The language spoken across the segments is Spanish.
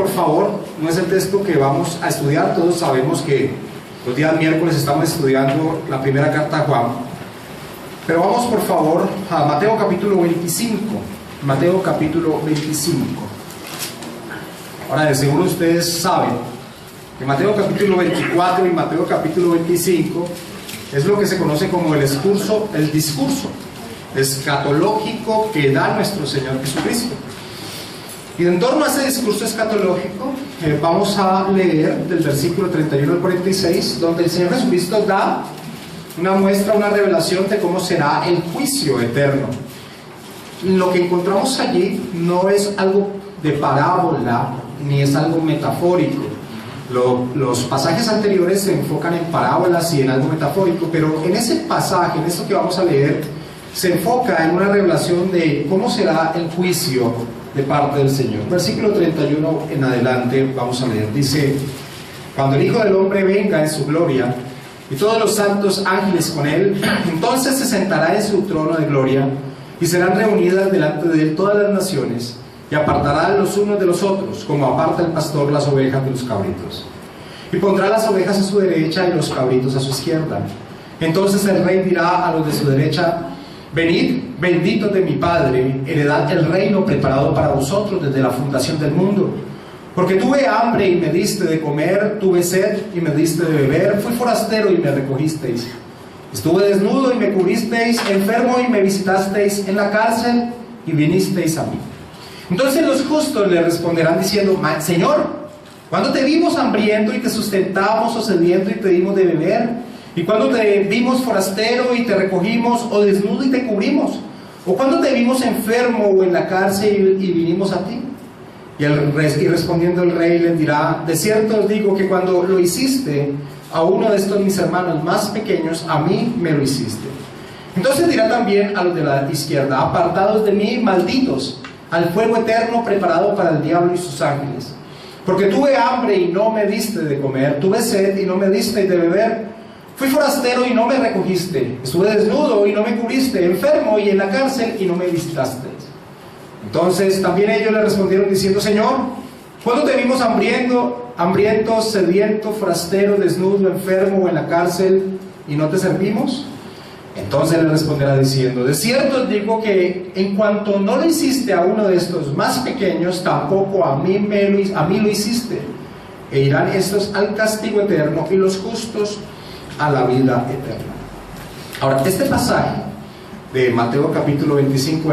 por favor, no es el texto que vamos a estudiar. Todos sabemos que los días miércoles estamos estudiando la primera carta a Juan. Pero vamos, por favor, a Mateo capítulo 25. Mateo capítulo 25. Ahora, de seguro ustedes saben que Mateo capítulo 24 y Mateo capítulo 25 es lo que se conoce como el discurso escatológico que da nuestro Señor Jesucristo. Y en torno a ese discurso escatológico vamos a leer del versículo 31 al 46, donde el Señor Jesucristo da una muestra, una revelación de cómo será el juicio eterno. Lo que encontramos allí no es algo de parábola ni es algo metafórico. Los pasajes anteriores se enfocan en parábolas y en algo metafórico, pero en ese pasaje, en esto que vamos a leer, se enfoca en una revelación de cómo será el juicio de parte del Señor. Versículo 31 en adelante vamos a leer. Dice: cuando el Hijo del Hombre venga en su gloria y todos los santos ángeles con él, entonces se sentará en su trono de gloria y serán reunidas delante de él todas las naciones, y apartará los unos de los otros, como aparta el pastor las ovejas de los cabritos. Y pondrá las ovejas a su derecha y los cabritos a su izquierda. Entonces el rey dirá a los de su derecha: venid, benditos de mi Padre, heredad el reino preparado para vosotros desde la fundación del mundo. Porque tuve hambre y me diste de comer, tuve sed y me diste de beber, fui forastero y me recogisteis, estuve desnudo y me cubristeis, enfermo y me visitasteis, en la cárcel y vinisteis a mí. Entonces los justos le responderán diciendo: Señor, ¿cuándo te vimos hambriento y te sustentamos, o sediento y te dimos de beber? ¿Y cuando te vimos forastero y te recogimos, o desnudo y te cubrimos? ¿O cuando te vimos enfermo o en la cárcel y vinimos a ti? Y respondiendo el rey les dirá: de cierto os digo que cuando lo hiciste a uno de estos mis hermanos más pequeños, a mí me lo hiciste. Entonces dirá también a los de la izquierda: apartados de mí, malditos, al fuego eterno preparado para el diablo y sus ángeles. Porque tuve hambre y no me diste de comer, tuve sed y no me diste de beber, fui forastero y no me recogiste, estuve desnudo y no me cubriste, enfermo y en la cárcel y no me visitaste. Entonces también ellos le respondieron diciendo: Señor, ¿cuándo te vimos hambriento, sediento, forastero, desnudo, enfermo o en la cárcel y no te servimos? Entonces le responderá diciendo: de cierto os digo que en cuanto no lo hiciste a uno de estos más pequeños, tampoco a mí lo hiciste. E irán estos al castigo eterno y los justos a la vida eterna. Ahora, este pasaje de Mateo capítulo 25,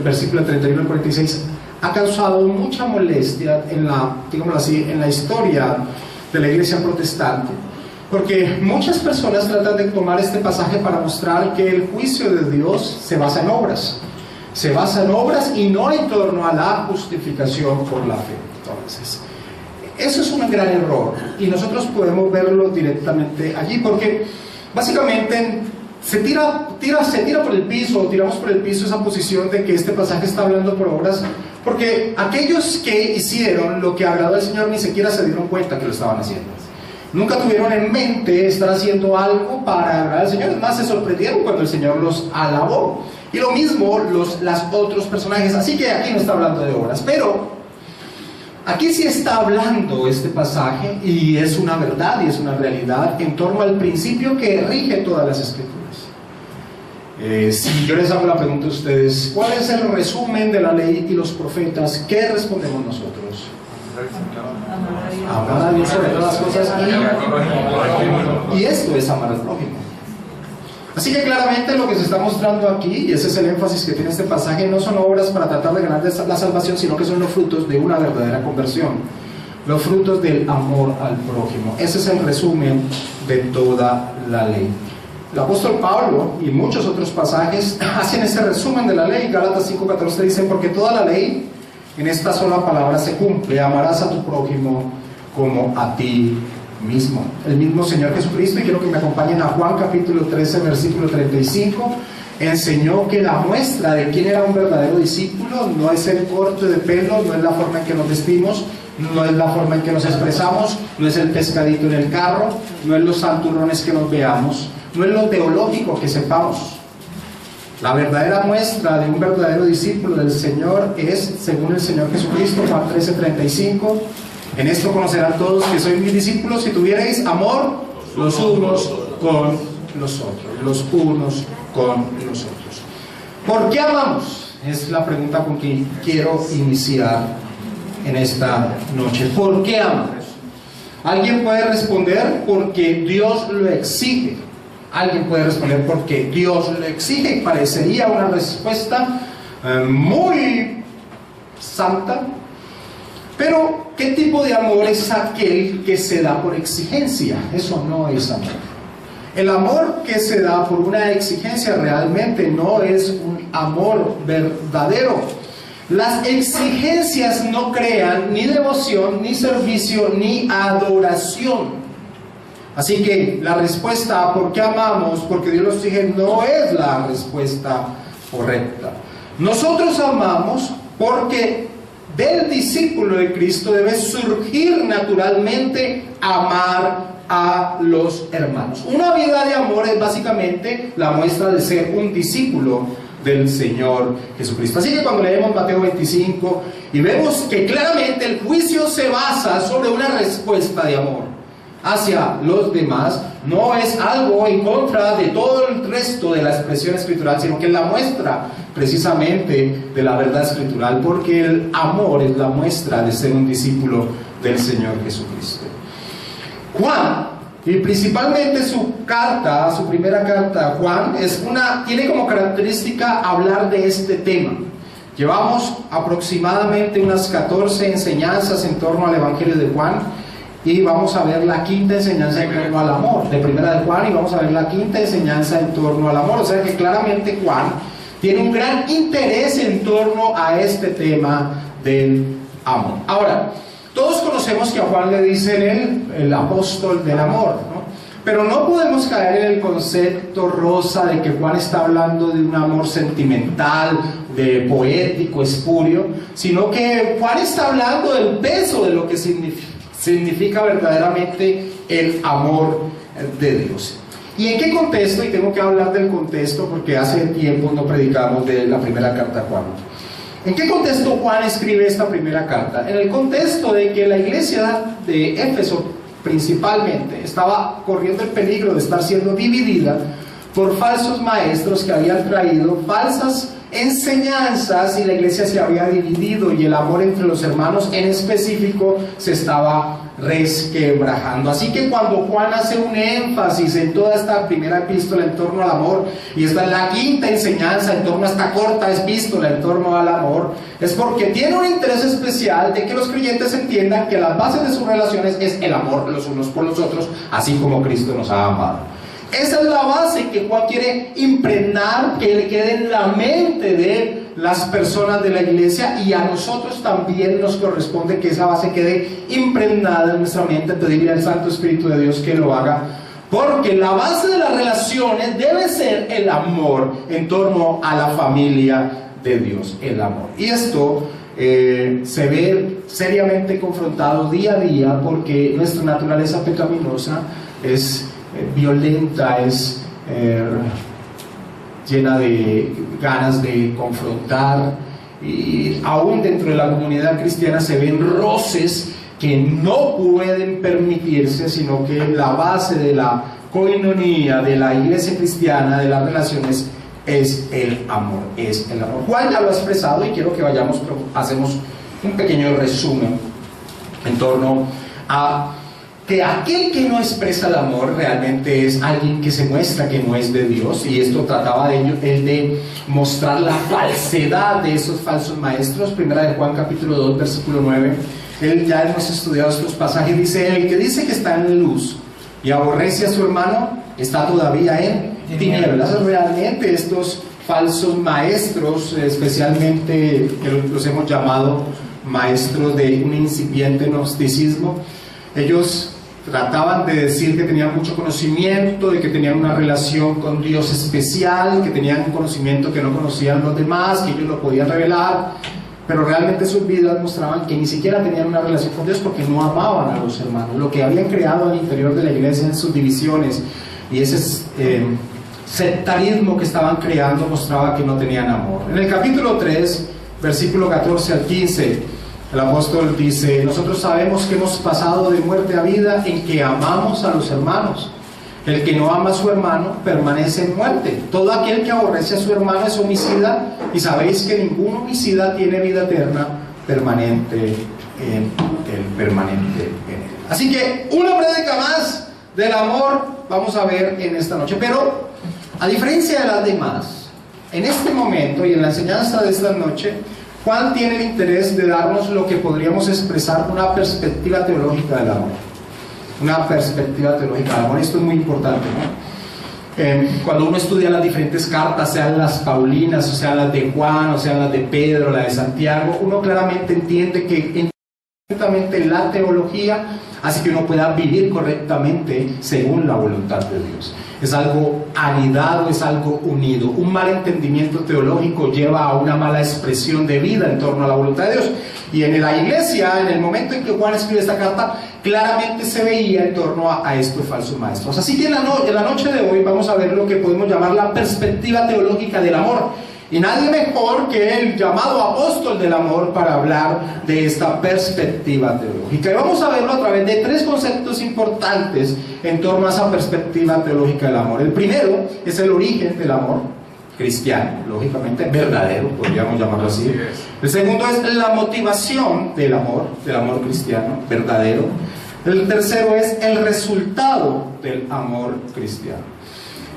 versículo 31 al 46, ha causado mucha molestia en la historia de la iglesia protestante, porque muchas personas tratan de tomar este pasaje para mostrar que el juicio de Dios se basa en obras y no en torno a la justificación por la fe. Entonces, eso es un gran error y nosotros podemos verlo directamente allí, porque básicamente se tira por el piso, o tiramos por el piso esa posición de que este pasaje está hablando por obras, porque aquellos que hicieron lo que agradó al Señor ni siquiera se dieron cuenta que lo estaban haciendo. Nunca tuvieron en mente estar haciendo algo para agradar al Señor. Es más, se sorprendieron cuando el Señor los alabó. Y lo mismo los otros personajes. Así que aquí no está hablando de obras, pero aquí sí está hablando este pasaje, y es una verdad y es una realidad en torno al principio que rige todas las Escrituras. Si yo les hago la pregunta a ustedes: ¿cuál es el resumen de la ley y los profetas? ¿Qué respondemos nosotros? Amar a Dios sobre todas las cosas, y esto es amar al prójimo. Así que claramente lo que se está mostrando aquí, y ese es el énfasis que tiene este pasaje, no son obras para tratar de ganar la salvación, sino que son los frutos de una verdadera conversión, los frutos del amor al prójimo. Ese es el resumen de toda la ley. El apóstol Pablo y muchos otros pasajes hacen ese resumen de la ley. Gálatas 5:14 dicen: porque toda la ley en esta sola palabra se cumple: amarás a tu prójimo como a ti mismo. El mismo Señor Jesucristo, y quiero que me acompañen a Juan capítulo 13 versículo 35, enseñó que la muestra de quién era un verdadero discípulo no es el corte de pelo, no es la forma en que nos vestimos, no es la forma en que nos expresamos, no es el pescadito en el carro, no es los santurrones que nos veamos, no es lo teológico que sepamos. La verdadera muestra de un verdadero discípulo del Señor es, según el Señor Jesucristo, Juan 13:35, En esto conocerán todos que sois mis discípulos si tuvierais amor los unos con los otros. Los unos con los otros. ¿Por qué amamos? Es la pregunta con que quiero iniciar en esta noche. ¿Por qué amamos? Alguien puede responder porque Dios lo exige. Alguien puede responder porque Dios lo exige. Parecería una respuesta muy santa. Pero, ¿qué tipo de amor es aquel que se da por exigencia? Eso no es amor. El amor que se da por una exigencia realmente no es un amor verdadero. Las exigencias no crean ni devoción, ni servicio, ni adoración. Así que la respuesta a por qué amamos, porque Dios lo exige, no es la respuesta correcta. Nosotros amamos porque del discípulo de Cristo debe surgir naturalmente amar a los hermanos. Una vida de amor es básicamente la muestra de ser un discípulo del Señor Jesucristo. Así que cuando leemos Mateo 25 y vemos que claramente el juicio se basa sobre una respuesta de amor hacia los demás, no es algo en contra de todo el resto de la expresión escritural, sino que es la muestra precisamente de la verdad escritural, porque el amor es la muestra de ser un discípulo del Señor Jesucristo. Juan, y principalmente su primera carta, Juan, tiene como característica hablar de este tema. Llevamos aproximadamente unas 14 enseñanzas en torno al Evangelio de Juan, y vamos a ver la quinta enseñanza en torno al amor, de primera de Juan, y vamos a ver la quinta enseñanza en torno al amor. O sea que claramente Juan tiene un gran interés en torno a este tema del amor. Ahora, todos conocemos que a Juan le dicen el apóstol del amor, ¿no? Pero no podemos caer en el concepto rosa de que Juan está hablando de un amor sentimental, de poético, espurio, sino que Juan está hablando del peso de lo que significa verdaderamente el amor de Dios. ¿Y en qué contexto? Y tengo que hablar del contexto porque hace tiempo no predicamos de la primera carta a Juan. ¿En qué contexto Juan escribe esta primera carta? En el contexto de que la iglesia de Éfeso principalmente estaba corriendo el peligro de estar siendo dividida por falsos maestros que habían traído falsas enseñanzas, y la iglesia se había dividido y el amor entre los hermanos en específico se estaba resquebrajando. Así que cuando Juan hace un énfasis en toda esta primera epístola en torno al amor, y esta es la quinta enseñanza en torno a esta corta epístola en torno al amor, es porque tiene un interés especial de que los creyentes entiendan que las bases de sus relaciones es el amor los unos por los otros, así como Cristo nos ha amado. Esa es la base que Juan quiere impregnar, que le quede en la mente de las personas de la iglesia, y a nosotros también nos corresponde que esa base quede impregnada en nuestra mente. Pedirle al Santo Espíritu de Dios que lo haga, porque la base de las relaciones debe ser el amor en torno a la familia de Dios, el amor. Y esto se ve seriamente confrontado día a día, porque nuestra naturaleza pecaminosa es violenta, es llena de ganas de confrontar, y aún dentro de la comunidad cristiana se ven roces que no pueden permitirse, sino que la base de la coinonía de la iglesia cristiana, de las relaciones, es el amor, es el amor. Juan ya lo ha expresado y quiero que vayamos, hacemos un pequeño resumen en torno a que aquel que no expresa el amor realmente es alguien que se muestra que no es de Dios, y esto trataba de ello, el de mostrar la falsedad de esos falsos maestros. Primera de Juan capítulo 2 versículo 9, ya hemos estudiado estos pasajes, dice: el que dice que está en luz y aborrece a su hermano está todavía en tinieblas. Realmente estos falsos maestros, especialmente que los hemos llamado maestros de un incipiente gnosticismo, ellos trataban de decir que tenían mucho conocimiento, de que tenían una relación con Dios especial, que tenían un conocimiento que no conocían los demás, que ellos lo podían revelar, pero realmente sus vidas mostraban que ni siquiera tenían una relación con Dios, porque no amaban a los hermanos. Lo que habían creado al interior de la iglesia en sus divisiones y ese sectarismo que estaban creando mostraba que no tenían amor. En el capítulo 3, versículo 14 al 15, El apóstol dice: nosotros sabemos que hemos pasado de muerte a vida en que amamos a los hermanos. El que no ama a su hermano permanece en muerte. Todo aquel que aborrece a su hermano es homicida, y sabéis que ningún homicida tiene vida eterna permanente en él. Así que una prédica más del amor vamos a ver en esta noche. Pero a diferencia de las demás, en este momento y en la enseñanza de esta noche, Juan tiene el interés de darnos lo que podríamos expresar una perspectiva teológica del amor. Una perspectiva teológica del amor. Esto es muy importante, ¿no? Cuando uno estudia las diferentes cartas, sean las paulinas, o sean las de Juan, o sean las de Pedro, la de Santiago, uno claramente entiende que correctamente la teología hace que uno pueda vivir correctamente según la voluntad de Dios. Es algo anidado, es algo unido. Un mal entendimiento teológico lleva a una mala expresión de vida en torno a la voluntad de Dios. Y en la iglesia, en el momento en que Juan escribe esta carta, claramente se veía en torno a estos falsos maestros. Así que en la noche de hoy vamos a ver lo que podemos llamar la perspectiva teológica del amor. Y nadie mejor que el llamado apóstol del amor para hablar de esta perspectiva teológica. Y vamos a verlo a través de tres conceptos importantes en torno a esa perspectiva teológica del amor. El primero es el origen del amor cristiano, lógicamente verdadero, podríamos llamarlo así. El segundo es la motivación del amor cristiano, verdadero. El tercero es el resultado del amor cristiano.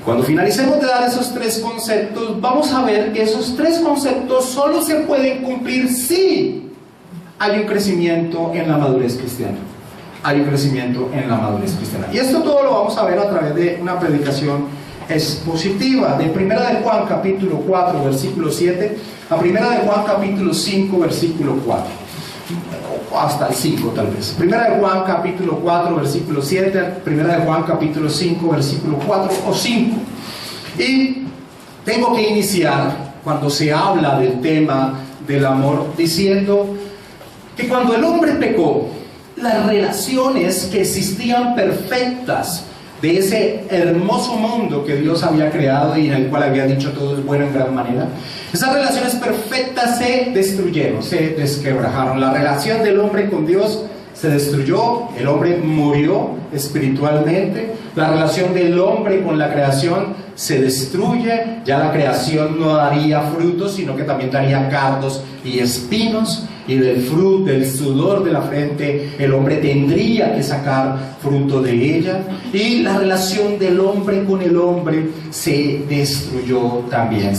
Cuando finalicemos de dar esos tres conceptos, vamos a ver que esos tres conceptos solo se pueden cumplir si hay un crecimiento en la madurez cristiana. Hay un crecimiento en la madurez cristiana. Y esto todo lo vamos a ver a través de una predicación expositiva, de 1 de Juan capítulo 4 versículo 7 a 1 de Juan capítulo 5 versículo 4, hasta el 5 tal vez. 1 de Juan capítulo 4 versículo 7, 1 de Juan capítulo 5 versículo 4 o 5. Y tengo que iniciar cuando se habla del tema del amor diciendo que cuando el hombre pecó, las relaciones que existían perfectas de ese hermoso mundo que Dios había creado y en el cual había dicho todo es bueno en gran manera, esas relaciones perfectas se destruyeron, se desquebrajaron. La relación del hombre con Dios se destruyó, el hombre murió espiritualmente, la relación del hombre con la creación se destruye, ya la creación no daría frutos, sino que también daría cardos y espinos, y del fruto, del sudor de la frente, el hombre tendría que sacar fruto de ella, y la relación del hombre con el hombre se destruyó también,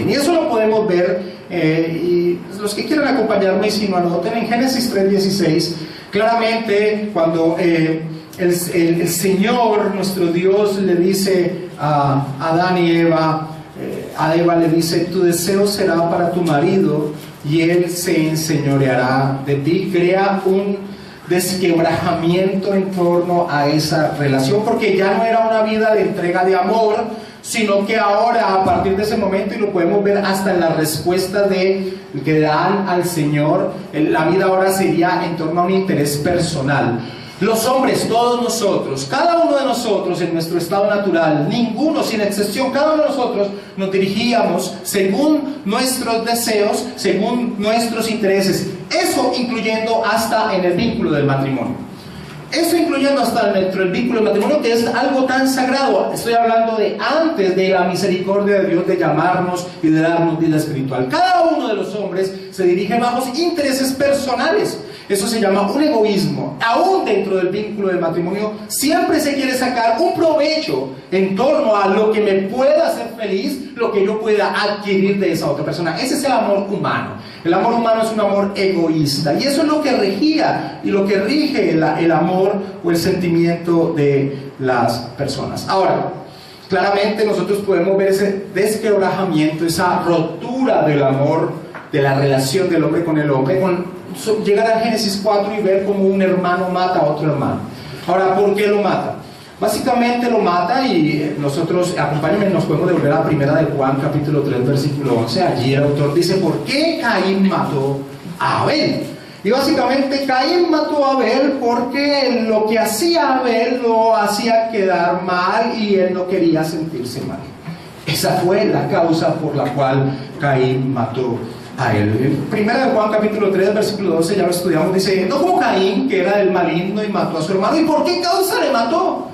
y eso lo podemos ver, y los que quieran acompañarme, si no anoten, en Génesis 3:16, claramente cuando el Señor, nuestro Dios, le dice a Adán y Eva, a Eva le dice: tu deseo será para tu marido y él se enseñoreará de ti. Crea un desquebrajamiento en torno a esa relación, porque ya no era una vida de entrega de amor, sino que ahora, a partir de ese momento, y lo podemos ver hasta en la respuesta que dan al Señor, la vida ahora sería en torno a un interés personal. Los hombres, todos nosotros, cada uno de nosotros en nuestro estado natural, ninguno sin excepción, cada uno de nosotros nos dirigíamos según nuestros deseos, según nuestros intereses. Eso incluyendo hasta en el vínculo del matrimonio. Eso incluyendo hasta dentro del vínculo del matrimonio, que es algo tan sagrado. Estoy hablando de antes de la misericordia de Dios de llamarnos y de darnos vida espiritual. Cada uno de los hombres se dirige bajo intereses personales. Eso se llama un egoísmo. Aún dentro del vínculo del matrimonio siempre se quiere sacar un provecho en torno a lo que me pueda hacer feliz, lo que yo pueda adquirir de esa otra persona. Ese es el amor humano. El amor humano es un amor egoísta, y eso es lo que regía y lo que rige el amor o el sentimiento de las personas. Ahora, claramente nosotros podemos ver ese desquebrajamiento, esa rotura del amor, de la relación del hombre con el hombre, llegar a Génesis 4 y ver cómo un hermano mata a otro hermano. Ahora, ¿por qué lo mata? Básicamente lo mata, y nosotros, acompáñenme, nos podemos devolver a 1 de Juan capítulo 3 versículo 11. Allí el autor dice: ¿por qué Caín mató a Abel? Y básicamente Caín mató a Abel porque lo que hacía Abel lo hacía quedar mal y él no quería sentirse mal. Esa fue la causa por la cual Caín mató a él. En primera de Juan capítulo 3 versículo 12, ya lo estudiamos, dice: no como Caín, que era del maligno y mató a su hermano. ¿Y por qué causa le mató?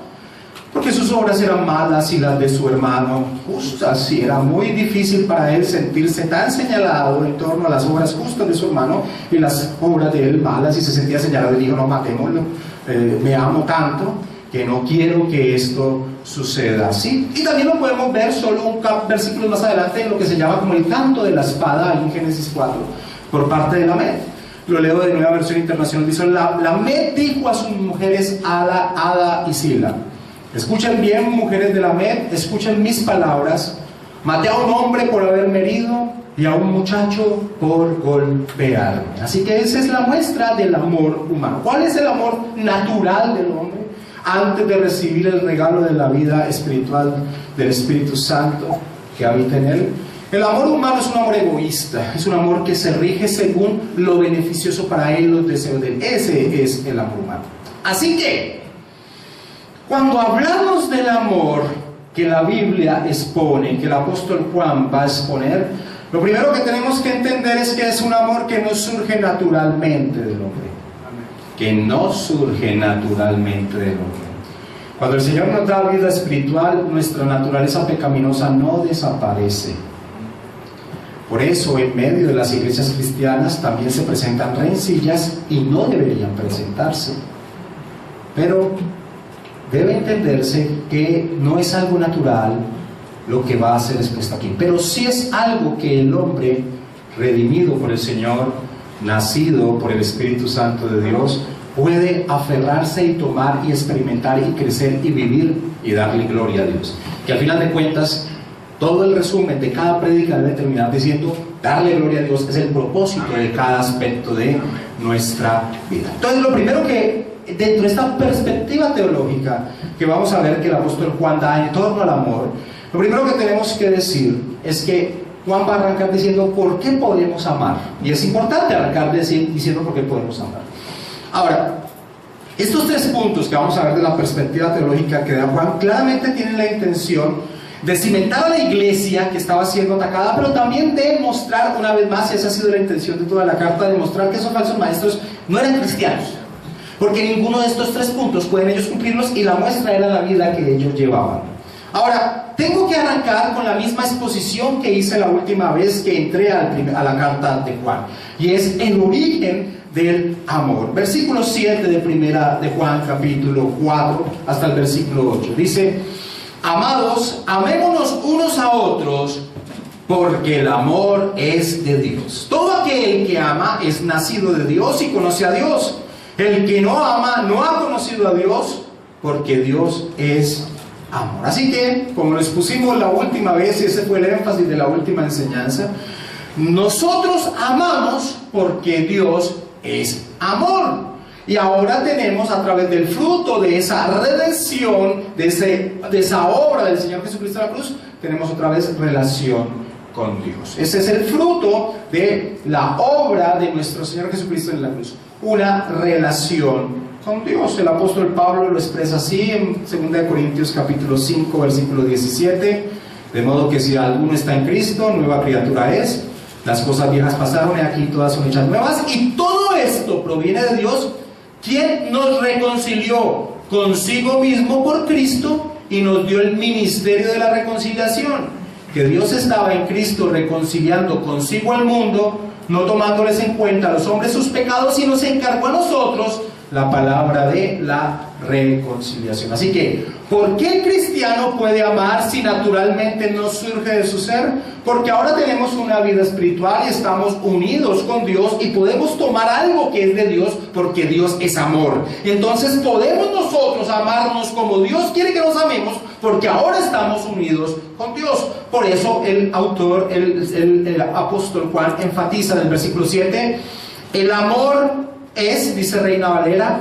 Porque sus obras eran malas y las de su hermano justas, y era muy difícil para él sentirse tan señalado en torno a las obras justas de su hermano y las obras de él malas, y se sentía señalado y dijo: no, matémoslo, me amo tanto que no quiero que esto suceda así. Y también lo podemos ver solo un versículo más adelante en lo que se llama como el canto de la espada, en Génesis 4, por parte de Lamed. Lo leo de Nueva Versión Internacional. Dice: Lamed dijo a sus mujeres Ada, Ada y Sila: escuchen bien, mujeres de Lamed, escuchen mis palabras. Maté a un hombre por haberme herido y a un muchacho por golpearme. Así que esa es la muestra del amor humano. ¿Cuál es el amor natural del hombre antes de recibir el regalo de la vida espiritual del Espíritu Santo que habita en él? El amor humano es un amor egoísta, es un amor que se rige según lo beneficioso para él, los deseos de él. Ese es el amor humano. Así que, cuando hablamos del amor que la Biblia expone, que el apóstol Juan va a exponer, lo primero que tenemos que entender es que es un amor que no surge naturalmente del hombre. Que no surge naturalmente del hombre. Cuando el Señor nos da vida espiritual, nuestra naturaleza pecaminosa no desaparece. Por eso, en medio de las iglesias cristianas también se presentan rencillas y no deberían presentarse. Pero debe entenderse que no es algo natural lo que va a ser expuesto aquí, pero sí es algo que el hombre redimido por el Señor, nacido por el Espíritu Santo de Dios, puede aferrarse y tomar y experimentar y crecer y vivir y darle gloria a Dios. Que al final de cuentas, todo el resumen de cada prédica debe terminar diciendo: darle gloria a Dios es el propósito de cada aspecto de nuestra vida. Entonces, lo primero que, dentro de esta perspectiva teológica que vamos a ver que el apóstol Juan da en torno al amor, lo primero que tenemos que decir es que Juan va a arrancar diciendo por qué podemos amar. Y es importante arrancar diciendo por qué podemos amar. Ahora, estos tres puntos que vamos a ver de la perspectiva teológica que da Juan claramente tienen la intención de cimentar a la iglesia que estaba siendo atacada, pero también de mostrar una vez más, y esa ha sido la intención de toda la carta, de mostrar que esos falsos maestros no eran cristianos, porque ninguno de estos tres puntos pueden ellos cumplirlos, y la muestra era la vida que ellos llevaban. Ahora, tengo que arrancar con la misma exposición que hice la última vez que entré a la carta de Juan, y es el origen del amor. Versículo 7 de primera de Juan, capítulo 4, hasta el versículo 8. Dice: amados, amémonos unos a otros, porque el amor es de Dios. Todo aquel que ama es nacido de Dios y conoce a Dios. El que no ama no ha conocido a Dios, porque Dios es amor. Así que, como lo expusimos la última vez, y ese fue el énfasis de la última enseñanza, nosotros amamos porque Dios es amor. Y ahora tenemos, a través del fruto de esa redención, de esa obra del Señor Jesucristo en la cruz, tenemos otra vez relación con Dios. Ese es el fruto de la obra de nuestro Señor Jesucristo en la cruz, una relación con Dios. El apóstol Pablo lo expresa así en 2 Corintios capítulo 5, versículo 17: de modo que si alguno está en Cristo, nueva criatura es, las cosas viejas pasaron y aquí todas son hechas nuevas. Y todo esto proviene de Dios, quien nos reconcilió consigo mismo por Cristo y nos dio el ministerio de la reconciliación. Que Dios estaba en Cristo reconciliando consigo al mundo, no tomándoles en cuenta a los hombres sus pecados, y nos encargó a nosotros la palabra de la reconciliación. Así que, ¿por qué el cristiano puede amar si naturalmente no surge de su ser? Porque ahora tenemos una vida espiritual y estamos unidos con Dios y podemos tomar algo que es de Dios, porque Dios es amor. Entonces podemos nosotros amarnos como Dios quiere que nos amemos, porque ahora estamos unidos con Dios. Por eso el autor, el apóstol Juan, enfatiza en el versículo 7: el amor es, dice Reina Valera,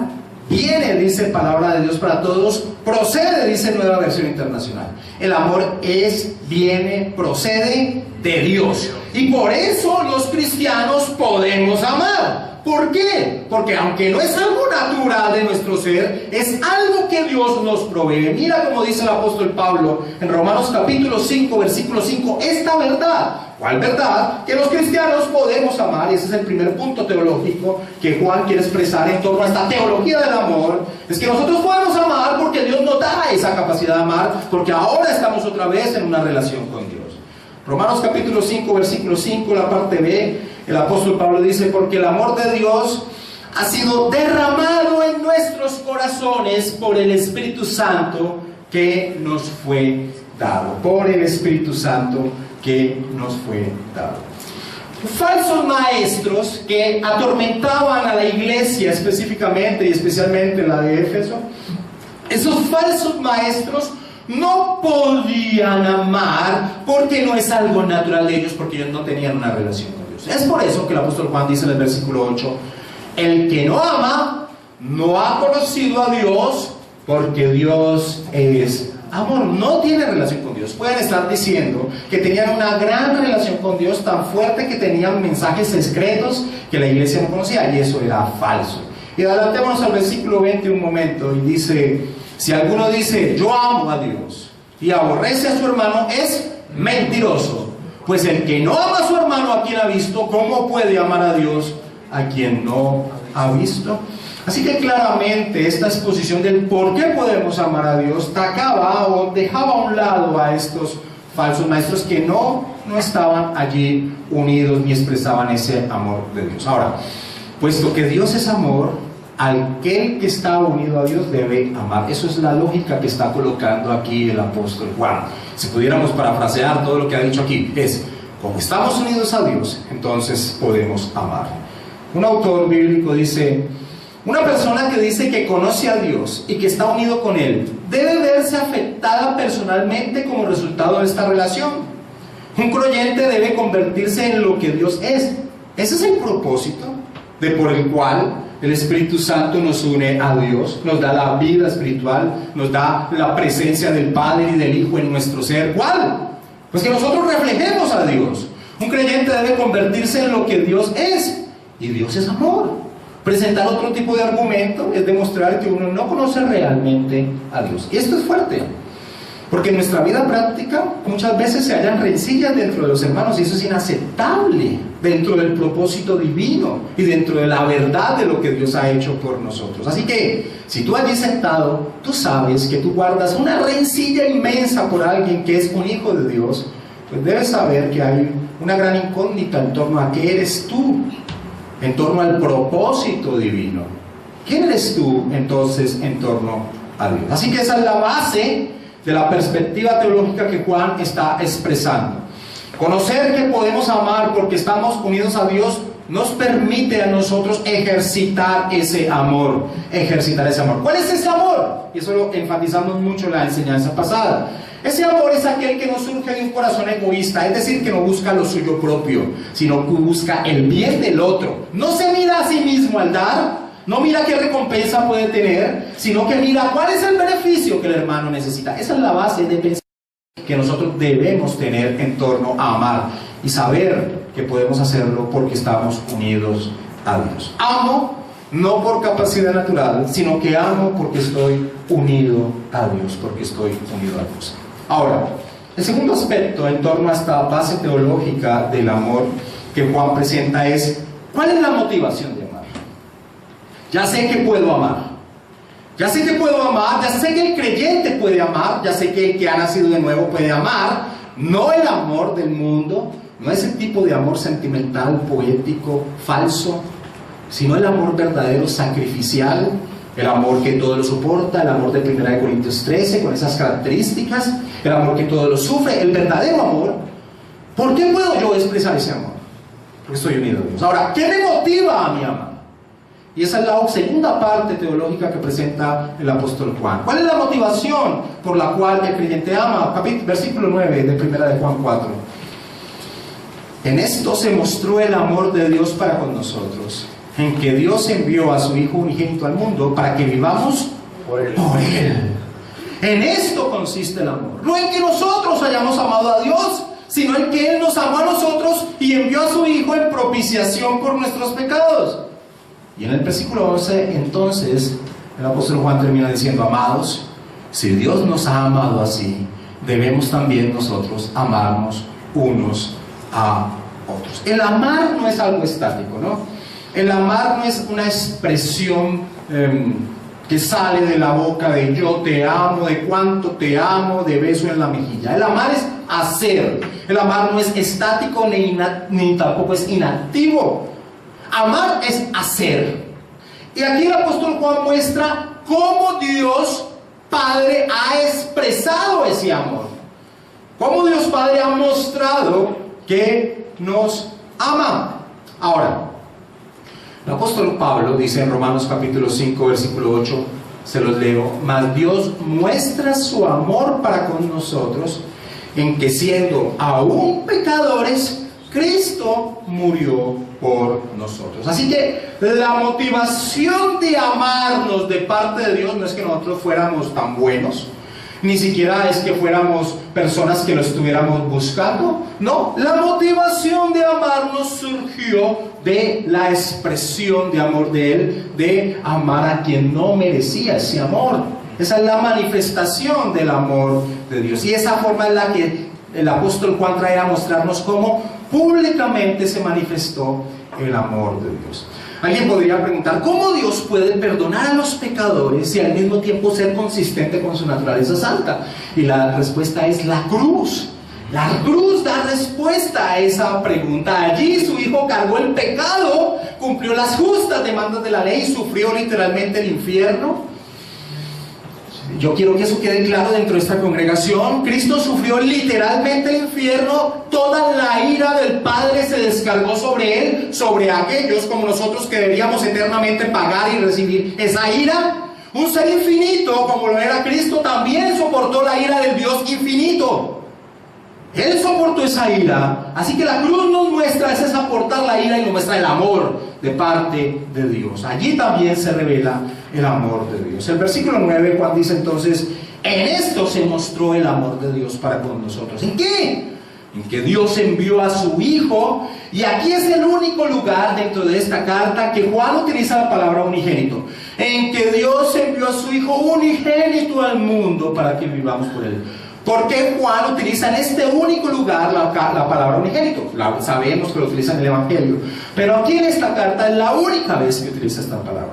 viene, dice Palabra de Dios para Todos, procede, dice Nueva Versión Internacional. El amor es, viene, procede de Dios. Y por eso los cristianos podemos amar. ¿Por qué? Porque aunque no es algo natural de nuestro ser, es algo que Dios nos provee. Mira como dice el apóstol Pablo en Romanos capítulo 5, versículo 5, esta verdad: ¿Cuál verdad? Que los cristianos podemos amar, y ese es el primer punto teológico que Juan quiere expresar en torno a esta teología del amor, es que nosotros podemos amar porque Dios nos da esa capacidad de amar, porque ahora estamos otra vez en una relación con Dios. Romanos capítulo 5, versículo 5, la parte B, el apóstol Pablo dice, porque el amor de Dios ha sido derramado en nuestros corazones por el Espíritu Santo que nos fue dado. Por el Espíritu Santo que nos fue dado. Falsos maestros que atormentaban a la iglesia específicamente y especialmente la de Éfeso, esos falsos maestros no podían amar porque no es algo natural de ellos, porque ellos no tenían una relación con Dios. Es por eso que el apóstol Juan dice en el versículo 8, el que no ama no ha conocido a Dios, porque Dios es amor. No tiene relación con Dios. Pueden estar diciendo que tenían una gran relación con Dios, tan fuerte que tenían mensajes secretos que la iglesia no conocía, y eso era falso. Y adelantémonos al versículo 20 un momento, y dice, si alguno dice, yo amo a Dios, y aborrece a su hermano, es mentiroso. Pues el que no ama a su hermano a quien ha visto, ¿cómo puede amar a Dios a quien no ha visto? Así que claramente esta exposición del por qué podemos amar a Dios tacaba o dejaba a un lado a estos falsos maestros que no estaban allí unidos ni expresaban ese amor de Dios. Ahora, puesto que Dios es amor, aquel que está unido a Dios debe amar. Eso es la lógica que está colocando aquí el apóstol Juan. Si pudiéramos parafrasear todo lo que ha dicho aquí, es, como estamos unidos a Dios, entonces podemos amar. Un autor bíblico dice, una persona que dice que conoce a Dios y que está unido con Él debe verse afectada personalmente como resultado de esta relación. Un creyente debe convertirse en lo que Dios es. Ese es el propósito por el cual el Espíritu Santo nos une a Dios, nos da la vida espiritual, nos da la presencia del Padre y del Hijo en nuestro ser. ¿Cuál? Pues que nosotros reflejemos a Dios. Un creyente debe convertirse en lo que Dios es, y Dios es amor. Presentar otro tipo de argumento es demostrar que uno no conoce realmente a Dios. Y esto es fuerte, porque en nuestra vida práctica muchas veces se hallan rencillas dentro de los hermanos, y eso es inaceptable dentro del propósito divino y dentro de la verdad de lo que Dios ha hecho por nosotros. Así que si tú allí sentado, tú sabes que tú guardas una rencilla inmensa por alguien que es un hijo de Dios, pues debes saber que hay una gran incógnita en torno a qué eres tú, en torno al propósito divino. ¿Quién eres tú entonces en torno a Dios? Así que esa es la base de la perspectiva teológica que Juan está expresando. Conocer que podemos amar porque estamos unidos a Dios nos permite a nosotros ejercitar ese amor. ¿Cuál es ese amor? Y eso lo enfatizamos mucho en la enseñanza pasada. Ese amor es aquel que no surge de un corazón egoísta, es decir, que no busca lo suyo propio, sino que busca el bien del otro. No se mira a sí mismo al dar, no mira qué recompensa puede tener, sino que mira cuál es el beneficio que el hermano necesita. Esa es la base de pensar que nosotros debemos tener en torno a amar y saber que podemos hacerlo porque estamos unidos a Dios. Amo no por capacidad natural, sino que amo porque estoy unido a Dios, porque estoy unido a Dios. Ahora, el segundo aspecto en torno a esta base teológica del amor que Juan presenta es, ¿cuál es la motivación de amar? Ya sé que puedo amar, ya sé que el creyente puede amar, ya sé que el que ha nacido de nuevo puede amar, no el amor del mundo, no ese tipo de amor sentimental, poético, falso, sino el amor verdadero, sacrificial, el amor que todo lo soporta, el amor de 1 Corintios 13, con esas características, el amor que todo lo sufre, el verdadero amor. ¿Por qué puedo yo expresar ese amor? Porque estoy unido a Dios. Ahora, ¿qué me motiva a mi amar? Y esa es la segunda parte teológica que presenta el apóstol Juan. ¿Cuál es la motivación por la cual el creyente ama? Versículo 9 de 1 de Juan 4. En esto se mostró el amor de Dios para con nosotros, en que Dios envió a su Hijo unigénito al mundo para que vivamos por Él. En esto consiste el amor. No en que nosotros hayamos amado a Dios, sino en que Él nos amó a nosotros y envió a su Hijo en propiciación por nuestros pecados. Y en el versículo 11, entonces, el apóstol Juan termina diciendo, amados, si Dios nos ha amado así, debemos también nosotros amarnos unos a otros. El amar no es algo estático, ¿no? El amar no es una expresión que sale de la boca de yo te amo, de cuánto te amo, de beso en la mejilla. El amar es hacer. El amar no es estático ni tampoco es inactivo. Amar es hacer. Y aquí el apóstol Juan muestra cómo Dios Padre ha expresado ese amor. Cómo Dios Padre ha mostrado que nos ama. Ahora, el apóstol Pablo dice en Romanos capítulo 5, versículo 8, se los leo: mas Dios muestra su amor para con nosotros, en que siendo aún pecadores, Cristo murió por nosotros. Así que la motivación de amarnos de parte de Dios no es que nosotros fuéramos tan buenos, ni siquiera es que fuéramos personas que lo estuviéramos buscando. No, la motivación de amarnos surgió de la expresión de amor de Él, de amar a quien no merecía ese amor. Esa es la manifestación del amor de Dios, y esa forma es la que el apóstol Juan trae a mostrarnos cómo públicamente se manifestó el amor de Dios. Alguien podría preguntar: ¿cómo Dios puede perdonar a los pecadores y al mismo tiempo ser consistente con su naturaleza santa? Y la respuesta es la cruz. La cruz da respuesta a esa pregunta. Allí su Hijo cargó el pecado, cumplió las justas demandas de la ley y sufrió literalmente el infierno. Yo quiero que eso quede claro dentro de esta congregación. Cristo sufrió literalmente el infierno. Toda la ira del Padre se descargó sobre Él, sobre aquellos como nosotros que deberíamos eternamente pagar y recibir esa ira. Un ser infinito como lo era Cristo también soportó la ira del Dios infinito. Él soportó esa ira. Así que la cruz nos muestra ese soportar la ira y nos muestra el amor de parte de Dios. Allí también se revela el amor de Dios. El versículo 9, Juan dice entonces: en esto se mostró el amor de Dios para con nosotros. ¿En qué? En que Dios envió a su Hijo. Y aquí es el único lugar dentro de esta carta que Juan utiliza la palabra unigénito. En que Dios envió a su Hijo unigénito al mundo para que vivamos por Él. ¿Por qué Juan utiliza en este único lugar la palabra unigénito? Sabemos que lo utiliza en el Evangelio, pero aquí en esta carta es la única vez que utiliza esta palabra.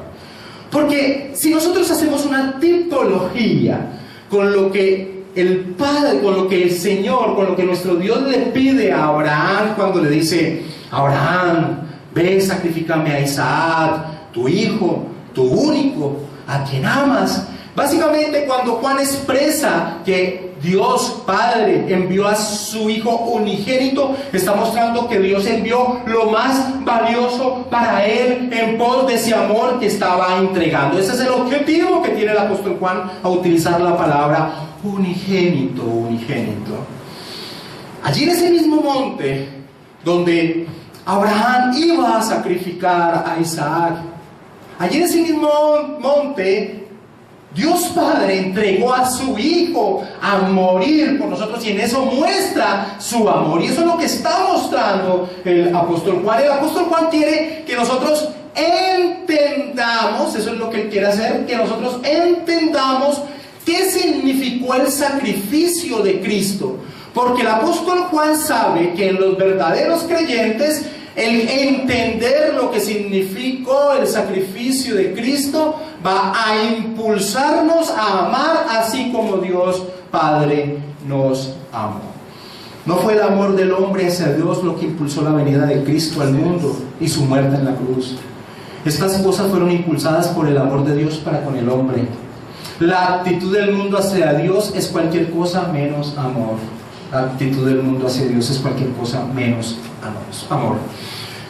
Porque si nosotros hacemos una tipología con lo que el Padre, con lo que el Señor, con lo que nuestro Dios le pide a Abraham cuando le dice: Abraham, ve, sacrifícame a Isaac, tu hijo, tu único, a quien amas. Básicamente, cuando Juan expresa que Dios Padre envió a su Hijo unigénito, está mostrando que Dios envió lo más valioso para Él en pos de ese amor que estaba entregando. Ese es el objetivo que tiene el apóstol Juan a utilizar la palabra unigénito, unigénito. Allí en ese mismo monte donde Abraham iba a sacrificar a Isaac, allí en ese mismo monte Dios Padre entregó a su Hijo a morir por nosotros, y en eso muestra su amor. Y eso es lo que está mostrando el apóstol Juan. El apóstol Juan quiere que nosotros entendamos, eso es lo que él quiere hacer, que nosotros entendamos qué significó el sacrificio de Cristo. Porque el apóstol Juan sabe que en los verdaderos creyentes, el entender lo que significó el sacrificio de Cristo va a impulsarnos a amar así como Dios Padre nos amó. No fue el amor del hombre hacia Dios lo que impulsó la venida de Cristo al mundo y su muerte en la cruz. Estas cosas fueron impulsadas por el amor de Dios para con el hombre. La actitud del mundo hacia Dios es cualquier cosa menos amor. La actitud del mundo hacia Dios es cualquier cosa menos amor.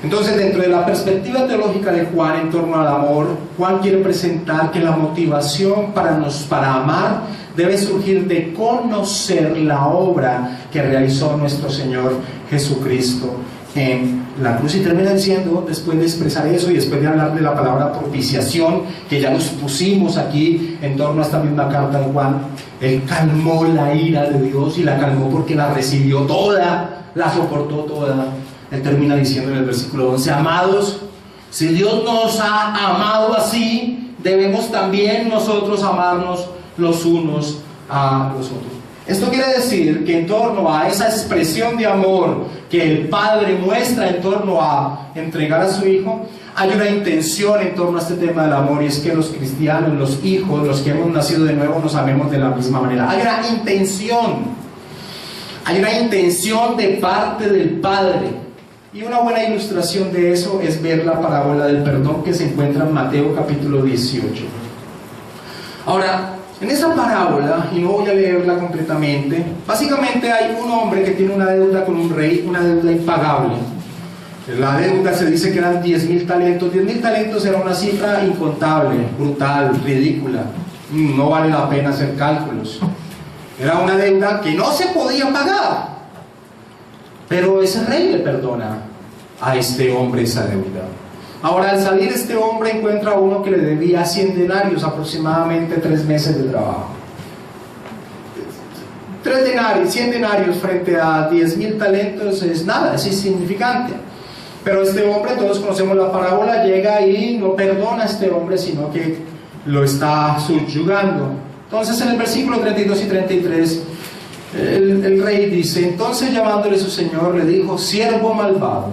Entonces, dentro de la perspectiva teológica de Juan en torno al amor, Juan quiere presentar que la motivación para amar debe surgir de conocer la obra que realizó nuestro Señor Jesucristo en la cruz. Y termina diciendo, después de expresar eso y después de hablar de la palabra propiciación, que ya nos pusimos aquí en torno a esta misma carta de Juan, Él calmó la ira de Dios, y la calmó porque la recibió toda, la soportó toda. Él termina diciendo en el versículo 11: amados, si Dios nos ha amado así, debemos también nosotros amarnos los unos a los otros. Esto quiere decir que en torno a esa expresión de amor que que el Padre muestra en torno a entregar a su Hijo, hay una intención en torno a este tema del amor, y es que los cristianos, los hijos, los que hemos nacido de nuevo, nos amemos de la misma manera. Hay una intención de parte del Padre, y una buena ilustración de eso es ver la parábola del perdón que se encuentra en Mateo capítulo 18. Ahora, en esa parábola, y no voy a leerla completamente, básicamente hay un hombre que tiene una deuda con un rey, una deuda impagable. La deuda se dice que eran 10.000 talentos. 10.000 talentos era una cifra incontable, brutal, ridícula. No vale la pena hacer cálculos. Era una deuda que no se podía pagar. Pero ese rey le perdona a este hombre esa deuda. Ahora, al salir este hombre encuentra a uno que le debía 100 denarios, aproximadamente 3 meses de trabajo. 100 denarios frente a 10.000 talentos es nada, es insignificante. Pero este hombre, todos conocemos la parábola, llega y no perdona a este hombre, sino que lo está subyugando. Entonces, en el versículo 32 y 33, el rey dice: entonces, llamándole su señor, le dijo: siervo malvado,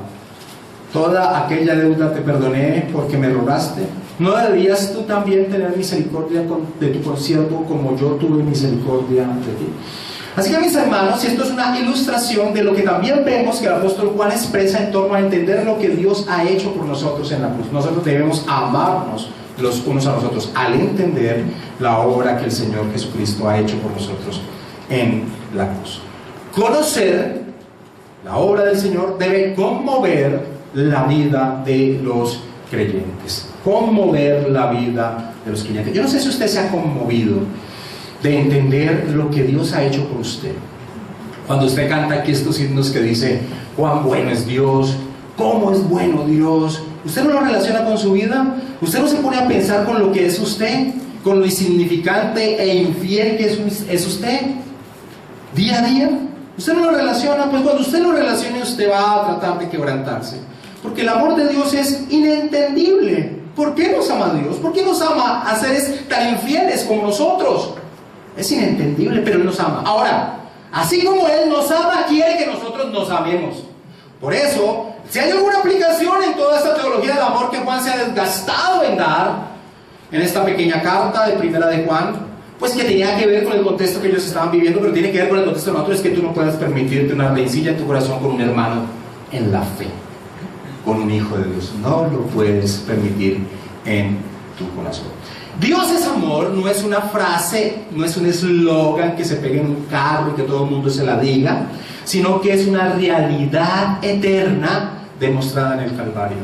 toda aquella deuda te perdoné porque me rogaste. ¿No debías tú también tener misericordia de tu consiervo como yo tuve misericordia de ti? Así que, mis hermanos, esto es una ilustración de lo que también vemos que el apóstol Juan expresa en torno a entender lo que Dios ha hecho por nosotros en la cruz. Nosotros debemos amarnos los unos a los otros al entender la obra que el Señor Jesucristo ha hecho por nosotros en la cruz. Conocer la obra del Señor debe conmover la vida de los creyentes. Conmover la vida de los creyentes. Yo no sé si usted se ha conmovido de entender lo que Dios ha hecho por usted. Cuando usted canta aquí estos himnos que dice: cuán bueno es Dios, cómo es bueno Dios, ¿usted no lo relaciona con su vida? ¿Usted no se pone a pensar con lo que es usted? Con lo insignificante e infiel que es usted día a día. ¿Usted no lo relaciona? Pues cuando usted lo relacione, usted va a tratar de quebrantarse, porque el amor de Dios es inentendible. ¿Por qué nos ama Dios? ¿Por qué nos ama a seres tan infieles como nosotros? Es inentendible, pero Él nos ama. Ahora, así como Él nos ama, quiere que nosotros nos amemos. Por eso, si hay alguna aplicación en toda esta teología del amor que Juan se ha desgastado en dar, en esta pequeña carta de primera de Juan, pues que tenía que ver con el contexto que ellos estaban viviendo, pero tiene que ver con el contexto de nosotros, es que tú no puedes permitirte una rencilla en tu corazón con un hermano en la fe, con un hijo de Dios. No lo puedes permitir en tu corazón. Dios es amor, no es una frase, no es un eslogan que se pegue en un carro y que todo el mundo se la diga, sino que es una realidad eterna demostrada en el Calvario.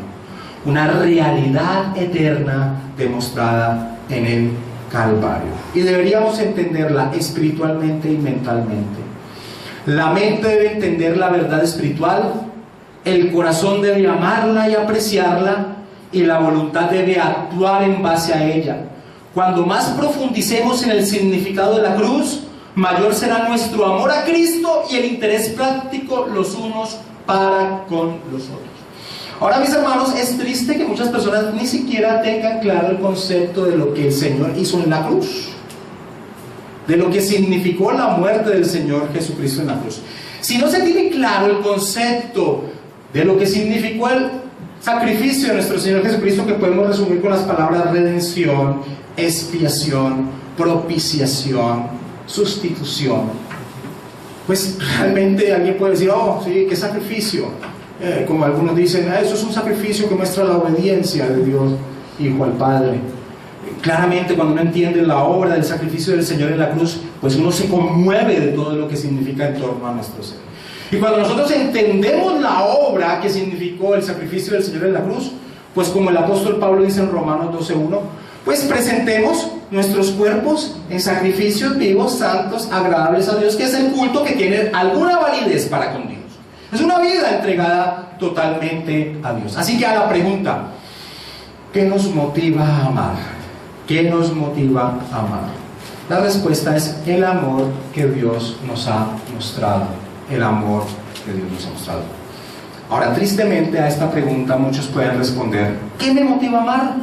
Una realidad eterna demostrada en el Calvario. Y deberíamos entenderla espiritualmente y mentalmente. La mente debe entender la verdad espiritual, el corazón debe amarla y apreciarla, y la voluntad debe actuar en base a ella. Cuando más profundicemos en el significado de la cruz, mayor será nuestro amor a Cristo y el interés práctico los unos para con los otros. Ahora, mis hermanos, es triste que muchas personas ni siquiera tengan claro el concepto de lo que el Señor hizo en la cruz, de lo que significó la muerte del Señor Jesucristo en la cruz. Si no se tiene claro el concepto de lo que significó el sacrificio de nuestro Señor Jesucristo, que podemos resumir con las palabras redención, expiación, propiciación, sustitución, pues realmente alguien puede decir: oh, sí, qué sacrificio. Como algunos dicen, eso es un sacrificio que muestra la obediencia de Dios Hijo al Padre. Claramente, cuando uno entiende la obra del sacrificio del Señor en la cruz, pues uno se conmueve de todo lo que significa en torno a nuestro ser. Y cuando nosotros entendemos la obra que significó el sacrificio del Señor en la cruz, pues como el apóstol Pablo dice en Romanos 12:1, pues presentemos nuestros cuerpos en sacrificios vivos, santos, agradables a Dios, que es el culto que tiene alguna validez para con Dios. Es una vida entregada totalmente a Dios. Así que a la pregunta: ¿qué nos motiva a amar? ¿Qué nos motiva a amar? La respuesta es el amor que Dios nos ha mostrado. El amor que Dios nos ha mostrado. Ahora, tristemente a esta pregunta muchos pueden responder: ¿qué me motiva a amar?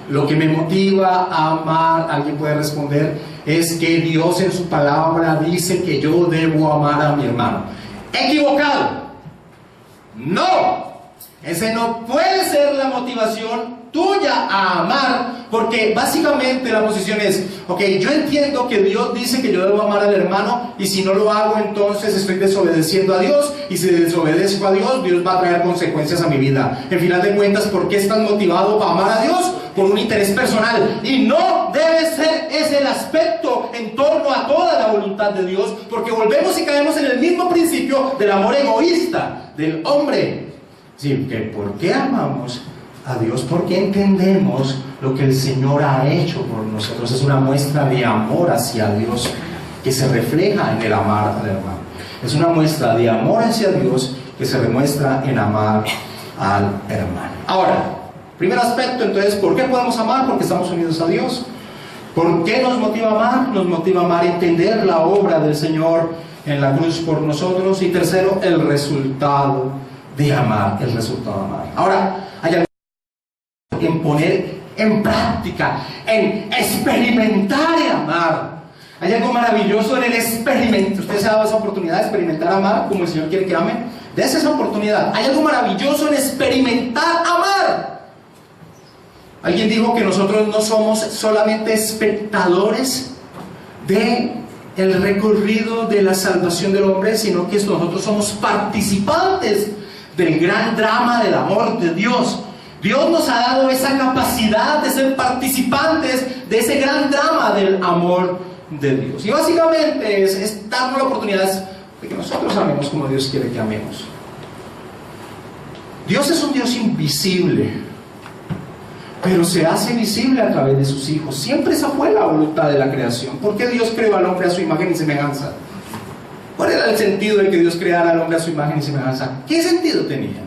Lo que me motiva a amar, alguien puede responder, es que Dios en su palabra dice que yo debo amar a mi hermano. Equivocado. No, ese no puede ser la motivación tuya a amar, porque básicamente la posición es, ok, yo entiendo que Dios dice que yo debo amar al hermano, y si no lo hago, entonces estoy desobedeciendo a Dios, y si desobedezco a Dios, Dios va a traer consecuencias a mi vida. En final de cuentas, ¿por qué estás motivado para amar a Dios? Por un interés personal, y no debe ser ese el aspecto en torno a toda la voluntad de Dios, porque volvemos y caemos en el mismo principio del amor egoísta del hombre. Sí, que ¿por qué amamos a Dios? Porque entendemos lo que el Señor ha hecho por nosotros. Es una muestra de amor hacia Dios que se refleja en el amar al hermano. Es una muestra de amor hacia Dios que se demuestra en amar al hermano. Ahora, primer aspecto, entonces, ¿por qué podemos amar? Porque estamos unidos a Dios. ¿Por qué nos motiva a amar? Nos motiva a amar entender la obra del Señor en la cruz por nosotros. Y tercero, el resultado de amar, el resultado de amar. Ahora, hay algo en poner en práctica, en experimentar y amar. Hay algo maravilloso en el experimento. Usted se ha dado esa oportunidad de experimentar amar como el Señor quiere que ame. Dese esa oportunidad. Hay algo maravilloso en experimentar amar. Alguien dijo que nosotros no somos solamente espectadores de el recorrido de la salvación del hombre, sino que nosotros somos participantes del gran drama del amor de Dios. Dios nos ha dado esa capacidad de ser participantes de ese gran drama del amor de Dios. Y básicamente es darnos la oportunidad de que nosotros amemos como Dios quiere que amemos. Dios es un Dios invisible, pero se hace visible a través de sus hijos. Siempre esa fue la voluntad de la creación. ¿Por qué Dios creó al hombre a su imagen y semejanza? ¿Cuál era el sentido de que Dios creara al hombre a su imagen y semejanza? ¿Qué sentido tenía?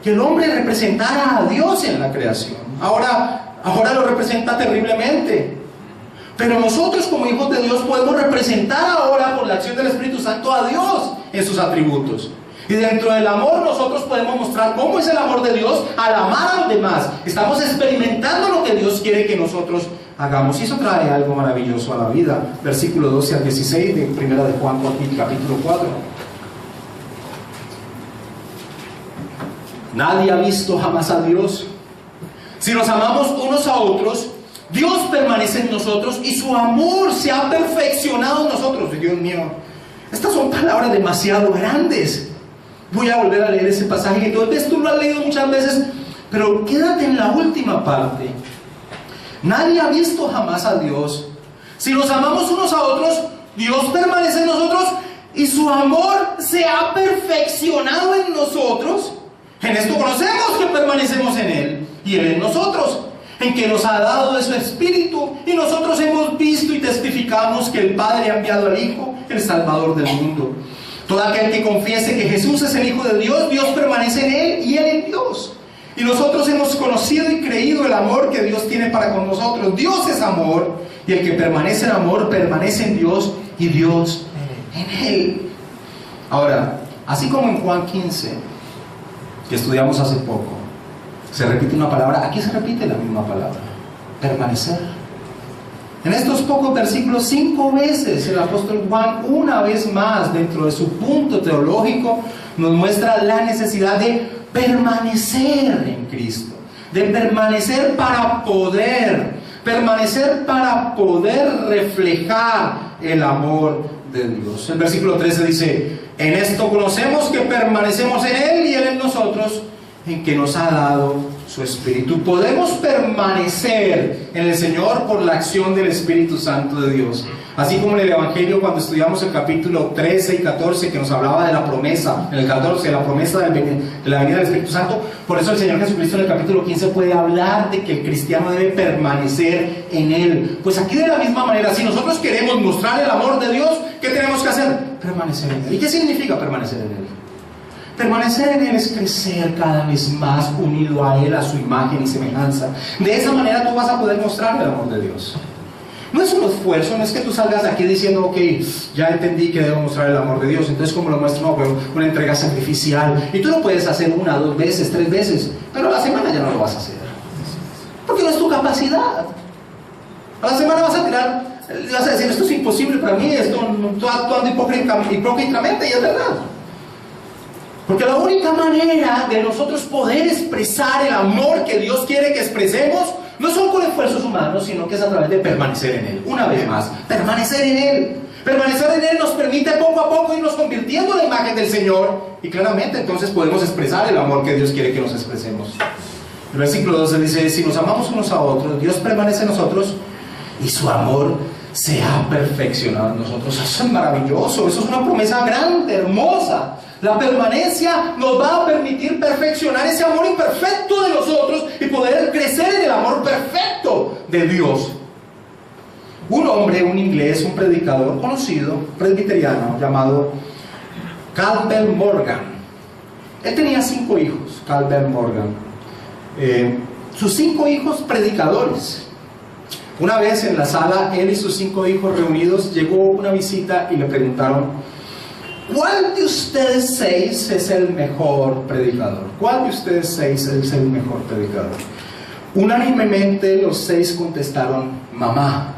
Que el hombre representara a Dios en la creación. Ahora lo representa terriblemente. Pero nosotros como hijos de Dios podemos representar ahora por la acción del Espíritu Santo a Dios en sus atributos. Y dentro del amor nosotros podemos mostrar cómo es el amor de Dios al amar a los demás. Estamos experimentando lo que Dios quiere que nosotros hagamos. Y eso trae algo maravilloso a la vida. Versículo 12 al 16 de 1 de Juan capítulo 4. Nadie ha visto jamás a Dios. Si nos amamos unos a otros, Dios permanece en nosotros y su amor se ha perfeccionado en nosotros. Dios mío, estas son palabras demasiado grandes. Voy a volver a leer ese pasaje que tal vez tú lo has leído muchas veces, pero quédate en la última parte. Nadie ha visto jamás a Dios. Si nos amamos unos a otros, Dios permanece en nosotros y su amor se ha perfeccionado en nosotros. En esto conocemos que permanecemos en Él y Él en nosotros, en que nos ha dado de su Espíritu, y nosotros hemos visto y testificamos que el Padre ha enviado al Hijo, el Salvador del mundo. Todo aquel que confiese que Jesús es el Hijo de Dios, Dios permanece en Él y Él en Dios. Y nosotros hemos conocido y creído el amor que Dios tiene para con nosotros. Dios es amor, y el que permanece en amor permanece en Dios y Dios en Él. Ahora, así como en Juan 15, que estudiamos hace poco, se repite una palabra, aquí se repite la misma palabra, permanecer. En estos pocos versículos, 5 veces el apóstol Juan, una vez más dentro de su punto teológico, nos muestra la necesidad de permanecer en Cristo, de permanecer para poder reflejar el amor de Dios. El versículo 13 dice: en esto conocemos que permanecemos en Él y Él en nosotros, en que nos ha dado su Espíritu. Podemos permanecer en el Señor por la acción del Espíritu Santo de Dios. Así como en el Evangelio, cuando estudiamos el capítulo 13 y 14, que nos hablaba de la promesa, en el 14, la promesa de la venida del Espíritu Santo. Por eso el Señor Jesucristo en el capítulo 15 puede hablar de que el cristiano debe permanecer en Él. Pues aquí de la misma manera, si nosotros queremos mostrar el amor de Dios, ¿qué tenemos que hacer? Permanecer en Él. ¿Y qué significa permanecer en Él? Permanecer en Él es crecer cada vez más unido a Él, a su imagen y semejanza. De esa manera tú vas a poder mostrar el amor de Dios. No es un esfuerzo, no es que tú salgas de aquí diciendo, ok, ya entendí que debo mostrar el amor de Dios, entonces ¿cómo lo muestro? No, pero una entrega sacrificial. Y tú lo puedes hacer 1, 2 veces, 3 veces, pero a la semana ya no lo vas a hacer. Porque no es tu capacidad. A la semana vas a decir, esto es imposible para mí, estoy actuando hipócritamente, y es verdad. Porque la única manera de nosotros poder expresar el amor que Dios quiere que expresemos no son con esfuerzos humanos, sino que es a través de permanecer en Él. Una vez más, permanecer en Él. Permanecer en Él nos permite poco a poco irnos convirtiendo en la imagen del Señor, y claramente entonces podemos expresar el amor que Dios quiere que nos expresemos. El versículo 12 dice: si nos amamos unos a otros, Dios permanece en nosotros y su amor se ha perfeccionado en nosotros. Eso es maravilloso, eso es una promesa grande, hermosa. La permanencia nos va a permitir perfeccionar ese amor imperfecto de nosotros y poder crecer en el amor perfecto de Dios. Un hombre, un inglés, un predicador conocido, presbiteriano, llamado Campbell Morgan. Él tenía 5 hijos, Campbell Morgan. Sus 5 hijos predicadores. Una vez en la sala, él y sus 5 hijos reunidos, llegó una visita y le preguntaron: ¿cuál de ustedes 6 es el mejor predicador? ¿Cuál de ustedes 6 es el mejor predicador? Unánimemente los 6 contestaron: mamá.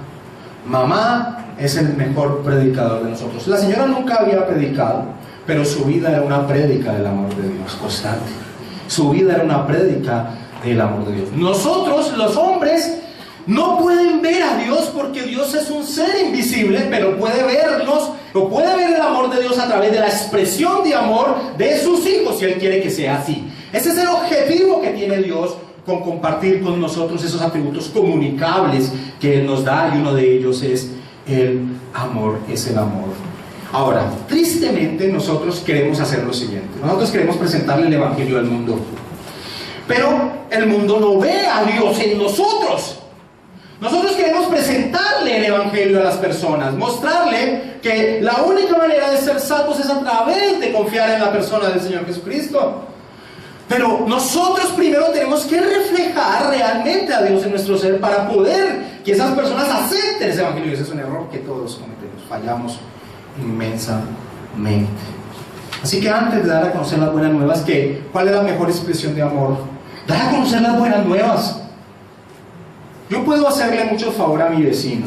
Mamá es el mejor predicador de nosotros. La señora nunca había predicado, pero su vida era una prédica del amor de Dios constante. Su vida era una prédica del amor de Dios. Nosotros, los hombres, no pueden ver a Dios porque Dios es un ser invisible, pero puede vernos, o puede ver el amor de Dios a través de la expresión de amor de sus hijos, si Él quiere que sea así. Ese es el objetivo que tiene Dios con compartir con nosotros esos atributos comunicables que Él nos da, y uno de ellos es el amor, es el amor. Ahora, tristemente nosotros queremos hacer lo siguiente: nosotros queremos presentarle el Evangelio al mundo, pero el mundo no ve a Dios en nosotros. Nosotros queremos presentarle el Evangelio a las personas, mostrarle que la única manera de ser salvos es a través de confiar en la persona del Señor Jesucristo. Pero nosotros primero tenemos que reflejar realmente a Dios en nuestro ser para poder que esas personas acepten ese Evangelio. Ese es un error que todos cometemos, fallamos inmensamente. Así que antes de dar a conocer las buenas nuevas, ¿cuál es la mejor expresión de amor? Dar a conocer las buenas nuevas. Yo puedo hacerle mucho favor a mi vecino.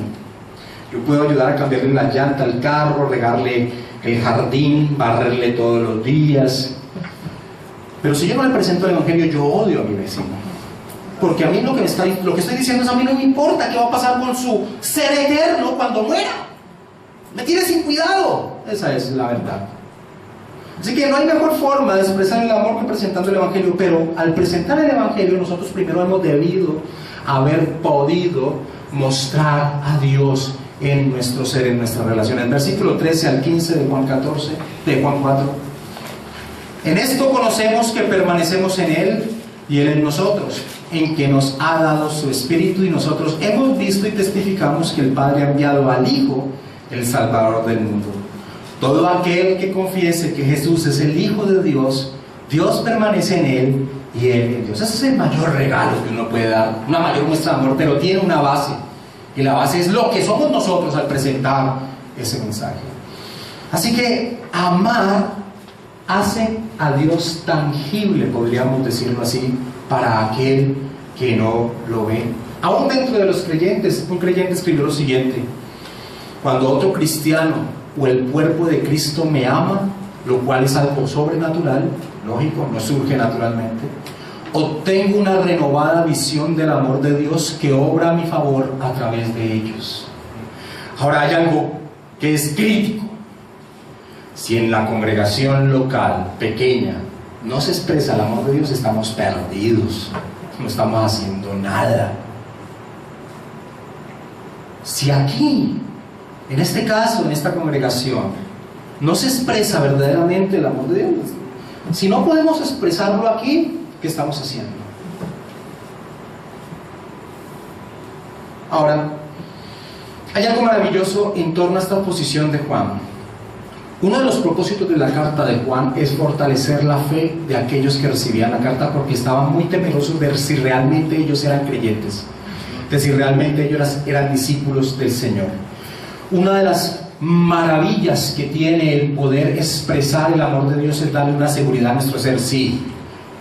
Yo puedo ayudar a cambiarle la llanta al carro, regarle el jardín, barrerle todos los días. Pero si yo no le presento el Evangelio, yo odio a mi vecino. Porque a mí lo que estoy diciendo es: a mí no me importa qué va a pasar con su ser eterno cuando muera. Me tiene sin cuidado. Esa es la verdad. Así que no hay mejor forma de expresar el amor que presentando el Evangelio. Pero al presentar el Evangelio, nosotros primero hemos debido haber podido mostrar a Dios en nuestro ser, en nuestra relación. El versículo 13 al 15 de Juan 4: en esto conocemos que permanecemos en Él y Él en nosotros, en que nos ha dado su Espíritu, y nosotros hemos visto y testificamos que el Padre ha enviado al Hijo, el Salvador del mundo. Todo aquel que confiese que Jesús es el Hijo de Dios, Dios permanece en Él y Él en Dios. Ese es el mayor regalo que uno puede dar, una mayor muestra de amor, pero tiene una base, y la base es lo que somos nosotros al presentar ese mensaje. Así que amar hace a Dios tangible, podríamos decirlo así, para aquel que no lo ve. Aún dentro de los creyentes, un creyente escribió lo siguiente: cuando otro cristiano o el cuerpo de Cristo me ama, lo cual es algo sobrenatural, lógico, no surge naturalmente, obtengo una renovada visión del amor de Dios que obra a mi favor a través de ellos. Ahora, hay algo que es crítico. Si en la congregación local, pequeña, no se expresa el amor de Dios, estamos perdidos, no estamos haciendo nada. Si aquí, en este caso, en esta congregación, no se expresa verdaderamente el amor de Dios, si no podemos expresarlo aquí, ¿qué estamos haciendo? Ahora, hay algo maravilloso en torno a esta oposición de Juan. Uno de los propósitos de la carta de Juan es fortalecer la fe de aquellos que recibían la carta, porque estaban muy temerosos de si realmente ellos eran creyentes, de si realmente ellos eran discípulos del Señor. Una de las maravillas que tiene el poder expresar el amor de Dios es darle una seguridad a nuestro ser. Sí,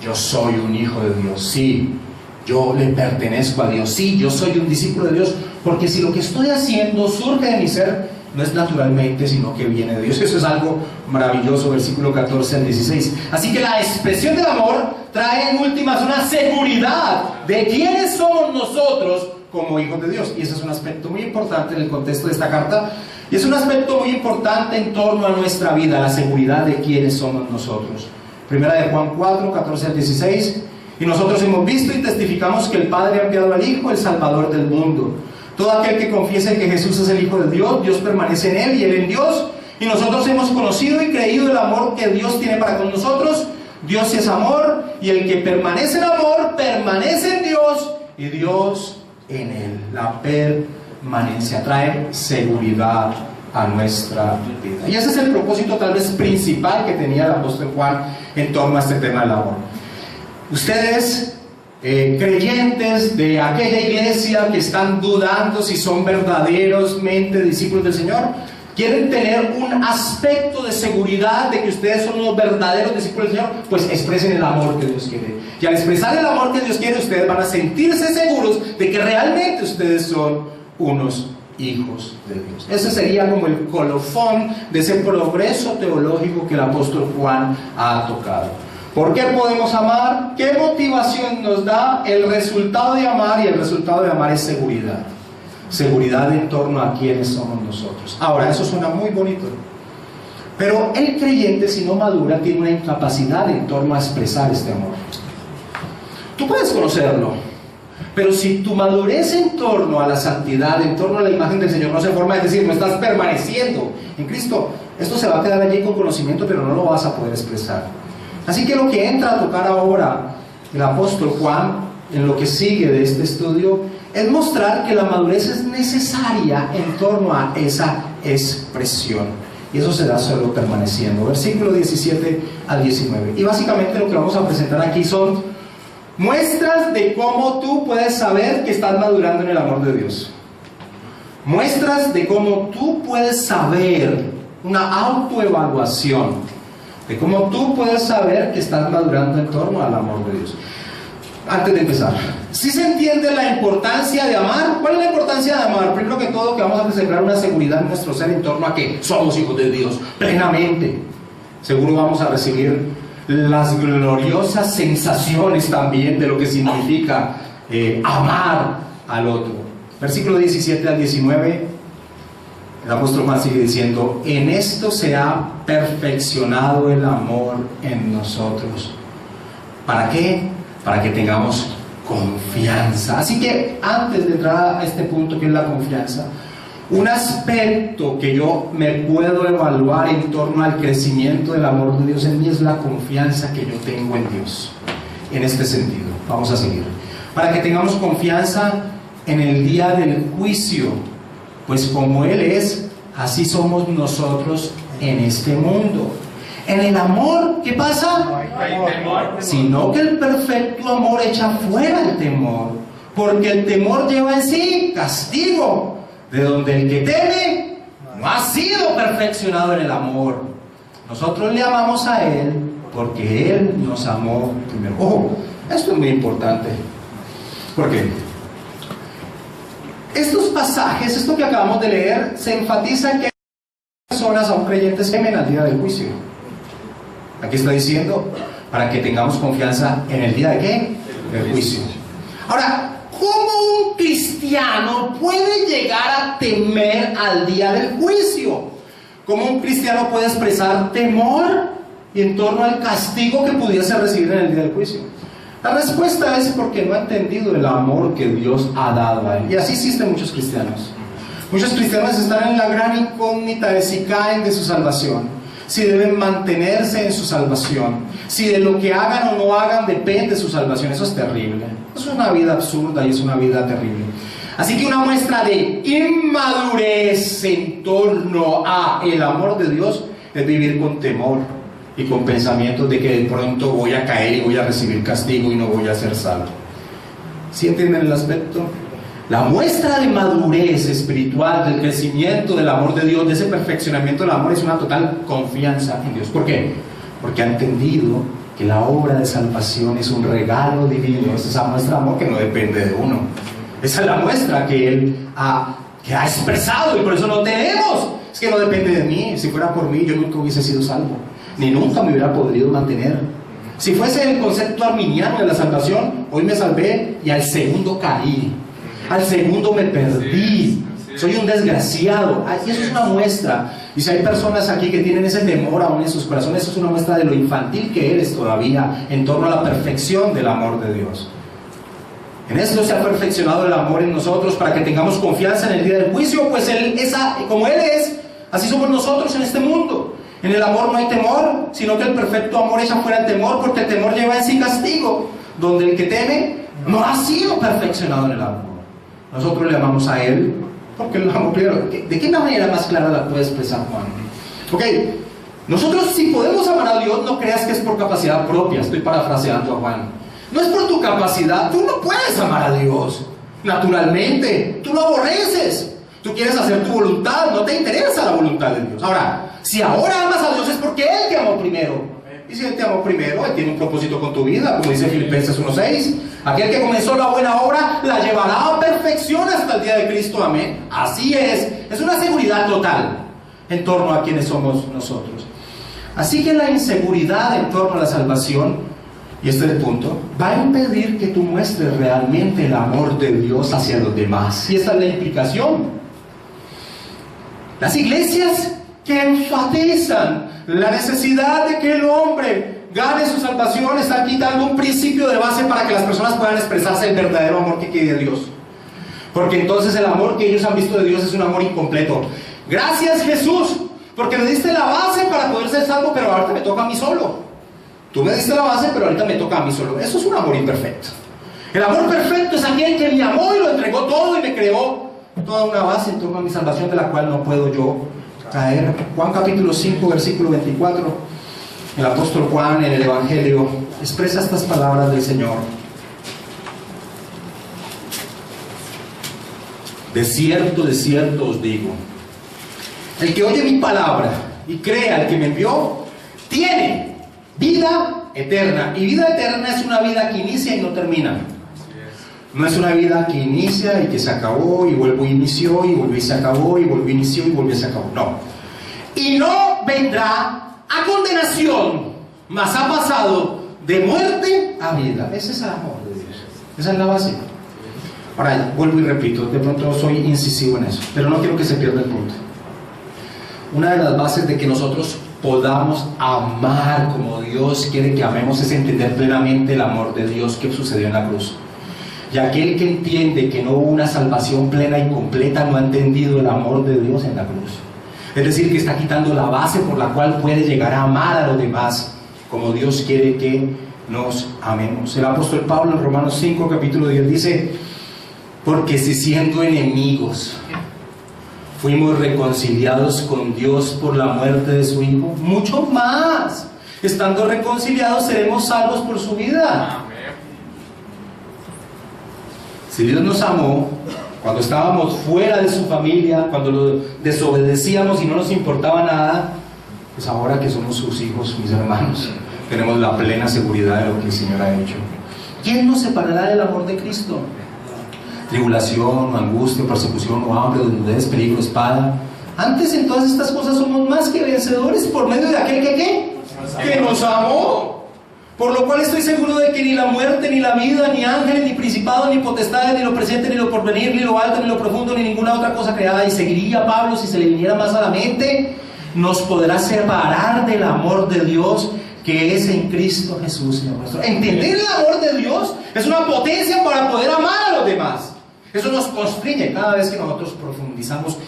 yo soy un hijo de Dios. Sí, yo le pertenezco a Dios. Sí, yo soy un discípulo de Dios. Porque si lo que estoy haciendo surge de mi ser, no es naturalmente, sino que viene de Dios. Eso es algo maravilloso, versículo 14 al 16. Así que la expresión del amor trae en últimas una seguridad de quiénes somos nosotros como hijos de Dios. Y ese es un aspecto muy importante en el contexto de esta carta. Y es un aspecto muy importante en torno a nuestra vida, la seguridad de quiénes somos nosotros. Primera de Juan 4, 14 al 16. Y nosotros hemos visto y testificamos que el Padre ha enviado al Hijo, el Salvador del mundo. Todo aquel que confiese que Jesús es el Hijo de Dios, Dios permanece en él y él en Dios. Y nosotros hemos conocido y creído el amor que Dios tiene para con nosotros. Dios es amor, y el que permanece en amor, permanece en Dios y Dios en él. La permanencia trae seguridad a nuestra vida. Y ese es el propósito tal vez principal que tenía el apóstol Juan en torno a este tema del amor. Ustedes, creyentes de aquella iglesia que están dudando si son verdaderamente discípulos del Señor, quieren tener un aspecto de seguridad de que ustedes son los verdaderos discípulos del Señor, pues expresen el amor que Dios quiere. Y al expresar el amor que Dios quiere, ustedes van a sentirse seguros de que realmente ustedes son unos hijos de Dios. Ese sería como el colofón de ese progreso teológico que el apóstol Juan ha tocado. ¿Por qué podemos amar? ¿Qué motivación nos da el resultado de amar? Y el resultado de amar es seguridad. Seguridad en torno a quiénes somos nosotros. Ahora, eso suena muy bonito, pero el creyente, si no madura, tiene una incapacidad en torno a expresar este amor. Tú puedes conocerlo, pero si tu madurez en torno a la santidad, en torno a la imagen del Señor no se forma, es decir, no estás permaneciendo en Cristo, esto se va a quedar allí con conocimiento, pero no lo vas a poder expresar. Así que lo que entra a tocar ahora el apóstol Juan, en lo que sigue de este estudio, es mostrar que la madurez es necesaria en torno a esa expresión. Y eso se da solo permaneciendo. Versículo 17 al 19. Y básicamente lo que vamos a presentar aquí son muestras de cómo tú puedes saber que estás madurando en el amor de Dios. Muestras de cómo tú puedes saber, una autoevaluación de cómo tú puedes saber que estás madurando en torno al amor de Dios. Antes de empezar, ¿sí se entiende la importancia de amar? ¿Cuál es la importancia de amar? Primero que todo, que vamos a sembrar una seguridad en nuestro ser en torno a que somos hijos de Dios plenamente. Seguro vamos a recibir las gloriosas sensaciones también de lo que significa amar al otro. Versículo 17 al 19. El apóstol Juan sigue diciendo: en esto se ha perfeccionado el amor en nosotros. ¿Para qué? Para que tengamos confianza. Así que antes de entrar a este punto que es la confianza, un aspecto que yo me puedo evaluar en torno al crecimiento del amor de Dios en mí es la confianza que yo tengo en Dios. En este sentido, vamos a seguir. Para que tengamos confianza en el día del juicio, pues como Él es, así somos nosotros en este mundo. En el amor, ¿qué pasa? No hay temor. Sino que el perfecto amor echa fuera el temor, porque el temor lleva en sí castigo, de donde el que teme no ha sido perfeccionado en el amor. Nosotros le amamos a Él porque Él nos amó primero. Ojo, esto es muy importante. ¿Por qué? Estos pasajes, esto que acabamos de leer, se enfatiza que personas, aún creyentes, temen al día del juicio. Aquí está diciendo, para que tengamos confianza en el día de ¿qué? Del juicio. Ahora, ¿cómo un cristiano puede llegar a temer al día del juicio? ¿Cómo un cristiano puede expresar temor en torno al castigo que pudiese recibir en el día del juicio? La respuesta es porque no ha entendido el amor que Dios ha dado a él. Y así existen muchos cristianos. Muchos cristianos están en la gran incógnita de si caen de su salvación, si deben mantenerse en su salvación, si de lo que hagan o no hagan depende su salvación. Eso es terrible. Es una vida absurda y es una vida terrible. Así que una muestra de inmadurez en torno a el amor de Dios es vivir con temor y con pensamientos de que de pronto voy a caer y voy a recibir castigo y no voy a ser salvo. ¿Sí entienden el aspecto? La muestra de madurez espiritual, del crecimiento del amor de Dios, de ese perfeccionamiento del amor, es una total confianza en Dios. ¿Por qué? Porque ha entendido que la obra de salvación es un regalo divino. Es esa muestra de amor que no depende de uno. Esa es la muestra que Él ha expresado, y por eso no tenemos es que no depende de mí. Si fuera por mí, yo nunca hubiese sido salvo, ni nunca me hubiera podido mantener. Si fuese el concepto arminiano de la salvación, hoy me salvé y al segundo caí, al segundo me perdí, soy un desgraciado. Y eso es una muestra. Y si hay personas aquí que tienen ese temor aún en sus corazones, eso es una muestra de lo infantil que eres todavía en torno a la perfección del amor de Dios. En esto se ha perfeccionado el amor en nosotros para que tengamos confianza en el día del juicio, pues como Él es, así somos nosotros en este mundo. En el amor no hay temor, sino que el perfecto amor echa fuera el temor, porque el temor lleva en sí castigo, donde el que teme no ha sido perfeccionado en el amor. Nosotros le amamos a Él porque lo amamos claro. ¿De qué manera más clara la puede expresar Juan? Ok, nosotros si podemos amar a Dios, no creas que es por capacidad propia. Estoy parafraseando a Juan. No es por tu capacidad. Tú no puedes amar a Dios naturalmente. Tú lo aborreces. Tú quieres hacer tu voluntad. No te interesa la voluntad de Dios. Ahora, si ahora amas a Dios es porque Él te amó primero. Y si Él te amó primero, Él tiene un propósito con tu vida, como dice Filipenses 1:6. Aquel que comenzó la buena obra la llevará a perfección hasta el día de Cristo. Amén. Así es. Es una seguridad total en torno a quienes somos nosotros. Así que la inseguridad en torno a la salvación, y este es el punto, va a impedir que tú muestres realmente el amor de Dios hacia los demás. Y esta es la implicación. Las iglesias que enfatizan la necesidad de que el hombre gane su salvación están quitando un principio de base para que las personas puedan expresarse el verdadero amor que quiere Dios. Porque entonces el amor que ellos han visto de Dios es un amor incompleto. Gracias, Jesús, porque me diste la base para poder ser salvo, pero ahorita me toca a mí solo. Tú me diste la base, pero ahorita me toca a mí solo. Eso es un amor imperfecto. El amor perfecto es aquel que me amó y lo entregó todo y me creó toda una base en torno a mi salvación, de la cual no puedo yo caer. Juan capítulo 5, versículo 24. El apóstol Juan en el Evangelio expresa estas palabras del Señor. De cierto os digo, el que oye mi palabra y crea al que me envió, tiene vida eterna. Y vida eterna es una vida que inicia y no termina. No es una vida que inicia y que se acabó y vuelvo y inició y volvió y se acabó y volvió y inició y volvió y se acabó. No. Y no vendrá a condenación, mas ha pasado de muerte a vida. Ese es el amor de Dios. Esa es la base. Ahora, vuelvo y repito, de pronto soy incisivo en eso, pero no quiero que se pierda el punto. Una de las bases de que nosotros podamos amar como Dios quiere que amemos es entender plenamente el amor de Dios que sucedió en la cruz. Y aquel que entiende que no hubo una salvación plena y completa no ha entendido el amor de Dios en la cruz. Es decir, que está quitando la base por la cual puede llegar a amar a los demás como Dios quiere que nos amemos. El apóstol Pablo en Romanos 5, capítulo 10 dice: porque si siendo enemigos fuimos reconciliados con Dios por la muerte de su Hijo, mucho más, estando reconciliados, seremos salvos por su vida. Si Dios nos amó cuando estábamos fuera de su familia, cuando lo desobedecíamos y no nos importaba nada, pues ahora que somos sus hijos, mis hermanos, tenemos la plena seguridad de lo que el Señor ha hecho. ¿Quién nos separará del amor de Cristo? Tribulación, angustia, persecución, o hambre, desnudez, peligro, espada. Antes en todas estas cosas somos más que vencedores por medio de aquel que nos amó. Por lo cual estoy seguro de que ni la muerte, ni la vida, ni ángeles, ni principados, ni potestades, ni lo presente, ni lo porvenir, ni lo alto, ni lo profundo, ni ninguna otra cosa creada. Y seguiría Pablo, si se le viniera más a la mente, nos podrá separar del amor de Dios que es en Cristo Jesús, Señor nuestro. Entender el amor de Dios es una potencia para poder amar a los demás. Eso nos constriñe cada vez que nosotros profundizamos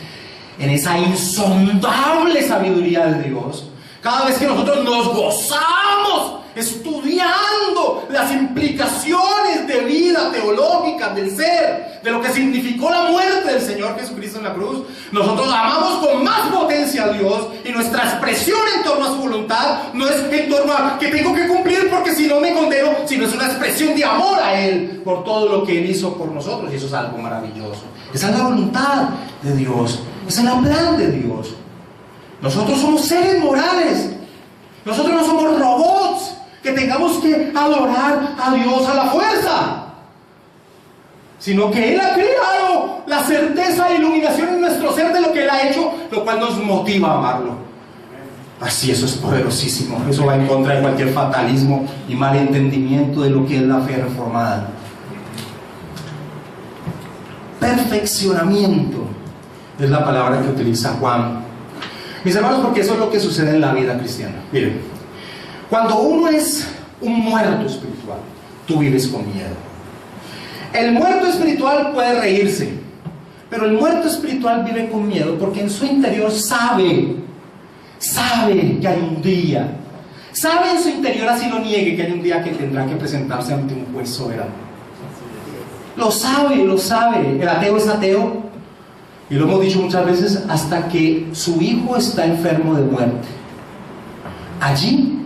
en esa insondable sabiduría de Dios. Cada vez que nosotros nos gozamos estudiando las implicaciones de vida teológica del ser, de lo que significó la muerte del Señor Jesucristo en la cruz, nosotros amamos con más potencia a Dios, y nuestra expresión en torno a su voluntad no es en torno a que tengo que cumplir porque si no me condeno, sino es una expresión de amor a Él por todo lo que Él hizo por nosotros, y eso es algo maravilloso. Esa es la voluntad de Dios, ese es el plan de Dios. Nosotros somos seres morales, nosotros no somos robots que tengamos que adorar a Dios a la fuerza, sino que Él ha creado la certeza e iluminación en nuestro ser de lo que Él ha ha hecho, lo cual nos motiva a amarlo. Así, eso es poderosísimo. Eso va en contra de cualquier fatalismo y mal entendimiento de lo que es la fe reformada. Perfeccionamiento es la palabra que utiliza Juan. Mis hermanos, porque eso es lo que sucede en la vida cristiana. Miren, cuando uno es un muerto espiritual, tú vives con miedo. El muerto espiritual puede reírse, pero el muerto espiritual vive con miedo porque en su interior sabe que hay un día, sabe en su interior, así lo niegue, que hay un día que tendrá que presentarse ante un juez soberano. Lo sabe. El ateo es ateo, y lo hemos dicho muchas veces, hasta que su hijo está enfermo de muerte. Allí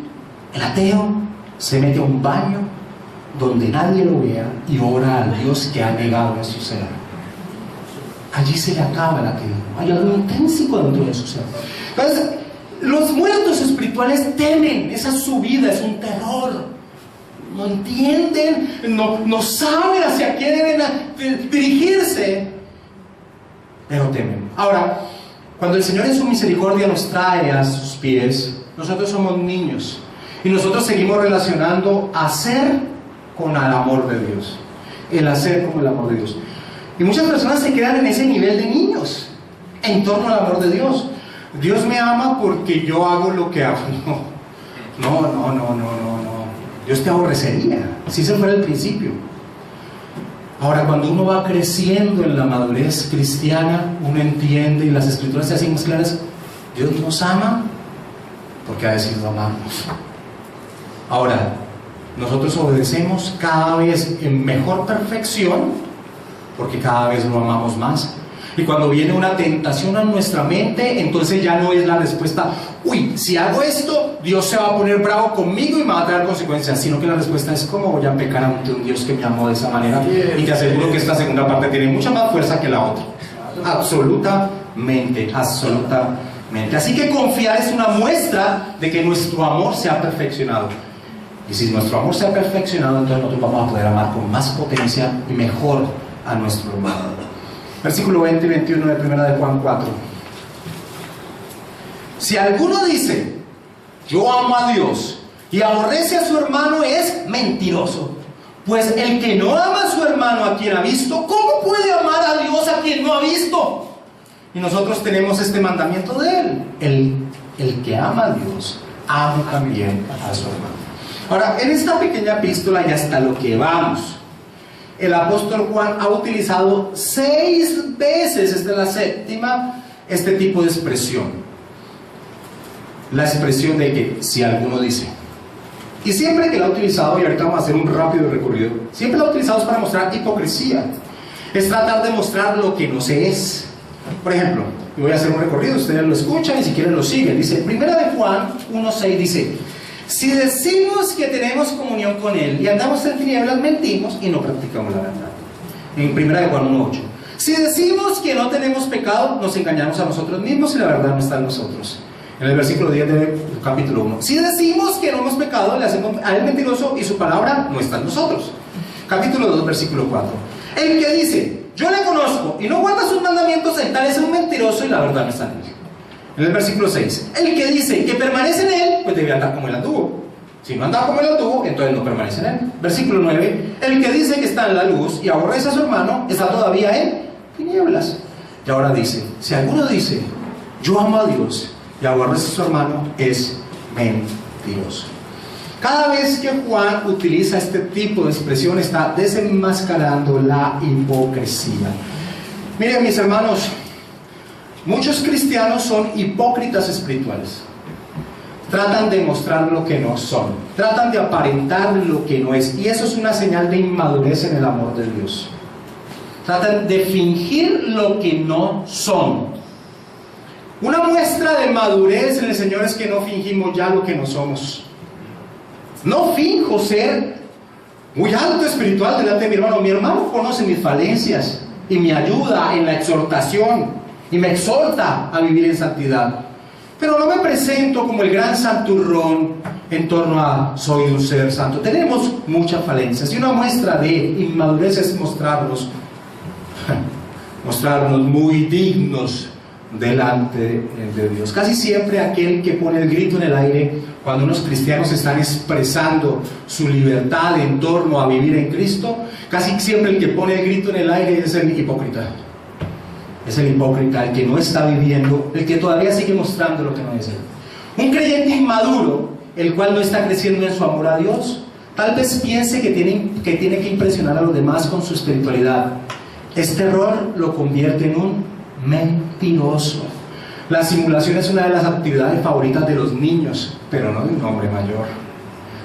el ateo se mete a un baño donde nadie lo vea y ora al Dios que ha negado a su ser. Allí se le acaba el ateo. Hay algo intrínseco dentro de su ser. Entonces, los muertos espirituales temen. Esa es su vida, es un terror. No entienden, no saben hacia qué deben dirigirse, pero temen. Ahora, cuando el Señor en su misericordia nos trae a sus pies, nosotros somos niños y nosotros seguimos relacionando hacer con el amor de Dios, el hacer con el amor de Dios. Y muchas personas se quedan en ese nivel de niños en torno al amor de Dios. Dios me ama porque yo hago lo que hago. No. Dios te aborrecería si ese fuera el principio. Ahora, cuando uno va creciendo en la madurez cristiana, uno entiende y las escrituras se hacen más claras. Dios nos ama porque ha decidido amarnos. Ahora, nosotros obedecemos cada vez en mejor perfección porque cada vez lo amamos más. Y cuando viene una tentación a nuestra mente, entonces ya no es la respuesta, uy, si hago esto, Dios se va a poner bravo conmigo y me va a traer consecuencias, sino que la respuesta es, ¿cómo voy a pecar ante un Dios que me amó de esa manera? Y te aseguro que esta segunda parte tiene mucha más fuerza que la otra. Absolutamente. Así que confiar es una muestra de que nuestro amor se ha perfeccionado. Y si nuestro amor se ha perfeccionado, entonces nosotros vamos a poder amar con más potencia y mejor a nuestro hermano. Versículo 20 y 21 de 1 de Juan 4. Si alguno dice, yo amo a Dios, y aborrece a su hermano, es mentiroso. Pues el que no ama a su hermano a quien ha visto, ¿cómo puede amar a Dios a quien no ha visto? Y nosotros tenemos este mandamiento de él. El que ama a Dios, ama también a su hermano. Ahora, en esta pequeña epístola ya está lo que vamos. El apóstol Juan ha utilizado 6 veces, esta es la 7ª, este tipo de expresión. La expresión de que si alguno dice. Y siempre que la ha utilizado, y ahorita vamos a hacer un rápido recorrido, siempre la ha utilizado para mostrar hipocresía. Es tratar de mostrar lo que no se es. Por ejemplo, voy a hacer un recorrido, ustedes lo escuchan y si quieren lo siguen. Dice, 1 de Juan 1:6 dice, si decimos que tenemos comunión con Él y andamos en tinieblas, mentimos y no practicamos la verdad. En 1 de Juan 1:8. Si decimos que no tenemos pecado, nos engañamos a nosotros mismos y la verdad no está en nosotros. En el versículo 10 del capítulo 1. Si decimos que no hemos pecado, le hacemos a Él mentiroso y su palabra no está en nosotros. Capítulo 2, versículo 4. El que dice, yo le conozco y no guarda sus mandamientos, el tal es un mentiroso y la verdad no está en él. En el versículo 6, el que dice que permanece en él, pues debe andar como él anduvo. Si no anda como él anduvo, entonces no permanece en él. Versículo 9, el que dice que está en la luz y aborrece a su hermano, está todavía en tinieblas. Y ahora dice, si alguno dice, yo amo a Dios y aborrece a su hermano, es mentiroso. Cada vez que Juan utiliza este tipo de expresión, está desenmascarando la hipocresía. Miren, mis hermanos, muchos cristianos son hipócritas espirituales. Tratan de mostrar lo que no son, tratan de aparentar lo que no es, y eso es una señal de inmadurez en el amor de Dios. Tratan de fingir lo que no son. Una muestra de madurez en el Señor es que no fingimos ya lo que no somos. No finjo ser muy alto espiritual delante de mi hermano. Mi hermano conoce mis falencias y me ayuda en la exhortación y me exhorta a vivir en santidad. Pero no me presento como el gran santurrón en torno a soy un ser santo. Tenemos muchas falencias y una muestra de inmadurez es mostrarnos muy dignos delante de Dios. Casi siempre aquel que pone el grito en el aire cuando unos cristianos están expresando su libertad en torno a vivir en Cristo, casi siempre el que pone el grito en el aire es el hipócrita. Es el hipócrita, el que no está viviendo, el que todavía sigue mostrando lo que no es él. Un creyente inmaduro, el cual no está creciendo en su amor a Dios, tal vez piense que tiene que impresionar a los demás con su espiritualidad. Este error lo convierte en un mentiroso. La simulación es una de las actividades favoritas de los niños, pero no de un hombre mayor.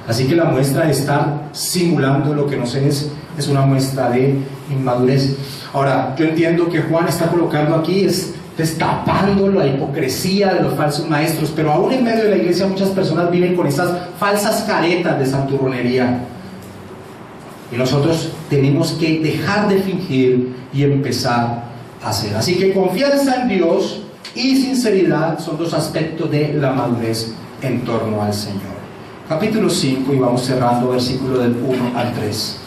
Así que la muestra de estar simulando lo que no se es una muestra de inmadurez. Ahora, yo entiendo que Juan está colocando aquí, es destapando la hipocresía de los falsos maestros, pero aún en medio de la iglesia muchas personas viven con estas falsas caretas de santurronería. Y nosotros tenemos que dejar de fingir y empezar a hacer. Así que confianza en Dios y sinceridad son dos aspectos de la madurez en torno al Señor. Capítulo 5, y vamos cerrando, versículo del 1 al 3.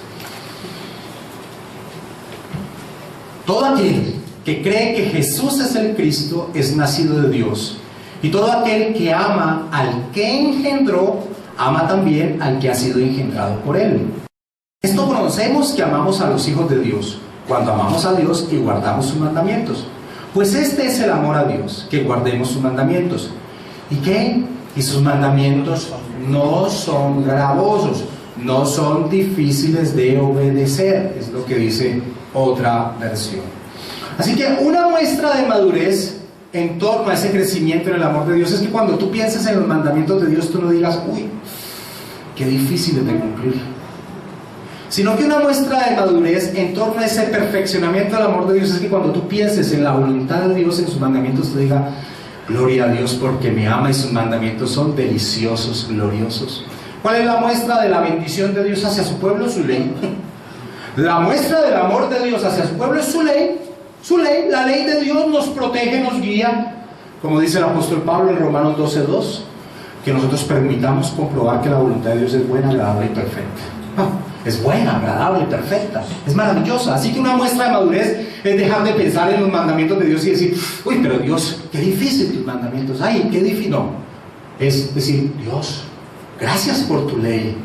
Todo aquel que cree que Jesús es el Cristo es nacido de Dios, y todo aquel que ama al que engendró, ama también al que ha sido engendrado por él. Esto conocemos que amamos a los hijos de Dios, cuando amamos a Dios y guardamos sus mandamientos. Pues este es el amor a Dios, que guardemos sus mandamientos. ¿Y qué? Y sus mandamientos no son gravosos, no son difíciles de obedecer, es lo que dice otra versión. Así que una muestra de madurez en torno a ese crecimiento en el amor de Dios es que cuando tú pienses en los mandamientos de Dios, tú no digas, uy, qué difíciles de cumplir, sino que una muestra de madurez en torno a ese perfeccionamiento del amor de Dios es que cuando tú pienses en la voluntad de Dios, en sus mandamientos, tú digas, gloria a Dios porque me ama y sus mandamientos son deliciosos, gloriosos. ¿Cuál es la muestra de la bendición de Dios hacia su pueblo? Su ley. La muestra del amor de Dios hacia su pueblo es su ley. Su ley, la ley de Dios nos protege, nos guía, como dice el apóstol Pablo en Romanos 12:2, que nosotros permitamos comprobar que la voluntad de Dios es buena, agradable y perfecta. Es buena, agradable y perfecta, es maravillosa. Así que una muestra de madurez es dejar de pensar en los mandamientos de Dios y decir, uy, pero Dios, qué difícil tus mandamientos, ay, qué difícil. No, es decir, Dios, gracias por tu ley.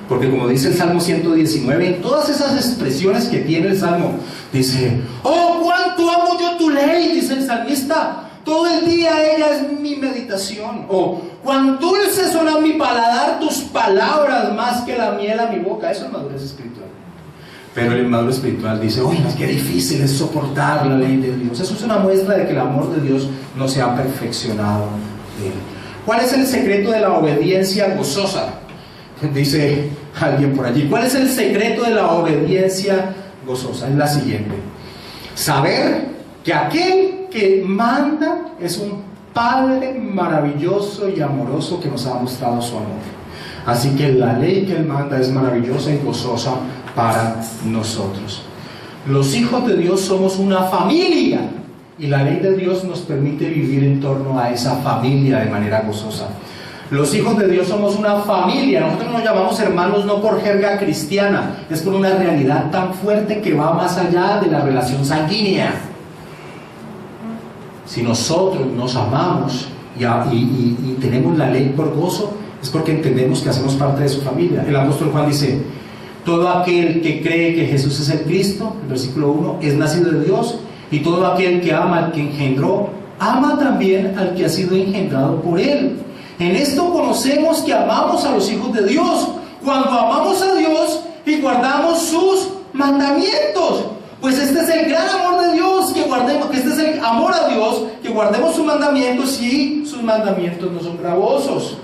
Porque como dice el Salmo 119, en todas esas expresiones que tiene el Salmo, dice, oh, cuánto amo yo tu ley, dice el salmista, todo el día ella es mi meditación. O, cuán dulces son a mi paladar tus palabras, más que la miel a mi boca. Eso es madurez espiritual. Pero el inmaduro espiritual dice, uy, no, qué difícil es soportar la ley de Dios. Eso es una muestra de que el amor de Dios no se ha perfeccionado de él. ¿Cuál es el secreto de la obediencia gozosa? Dice alguien por allí. ¿Cuál es el secreto de la obediencia gozosa? Es la siguiente: saber que aquel que manda es un Padre maravilloso y amoroso que nos ha mostrado su amor. Así que la ley que Él manda es maravillosa y gozosa para nosotros. Los hijos de Dios somos una familia y la ley de Dios nos permite vivir en torno a esa familia de manera gozosa. Los hijos de Dios somos una familia. Nosotros nos llamamos hermanos no por jerga cristiana, es por una realidad tan fuerte que va más allá de la relación sanguínea. Si nosotros nos amamos y tenemos la ley por gozo, es porque entendemos que hacemos parte de su familia. El apóstol Juan dice, todo aquel que cree que Jesús es el Cristo, el versículo 1, es nacido de Dios, y todo aquel que ama al que engendró, ama también al que ha sido engendrado por Él. En esto conocemos que amamos a los hijos de Dios, cuando amamos a Dios y guardamos sus mandamientos. Pues este es el gran amor de Dios, que este es el amor a Dios, que guardemos sus mandamientos, y sus mandamientos no son gravosos.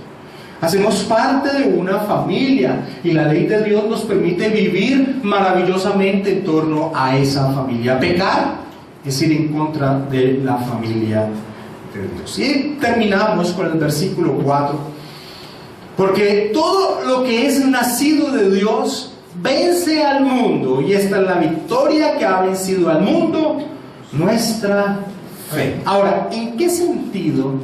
Hacemos parte de una familia y la ley de Dios nos permite vivir maravillosamente en torno a esa familia. Pecar es ir en contra de la familia de Dios. Y terminamos con el versículo 4. Porque todo lo que es nacido de Dios vence al mundo, y esta es la victoria que ha vencido al mundo, nuestra fe. Ahora, ¿en qué sentido?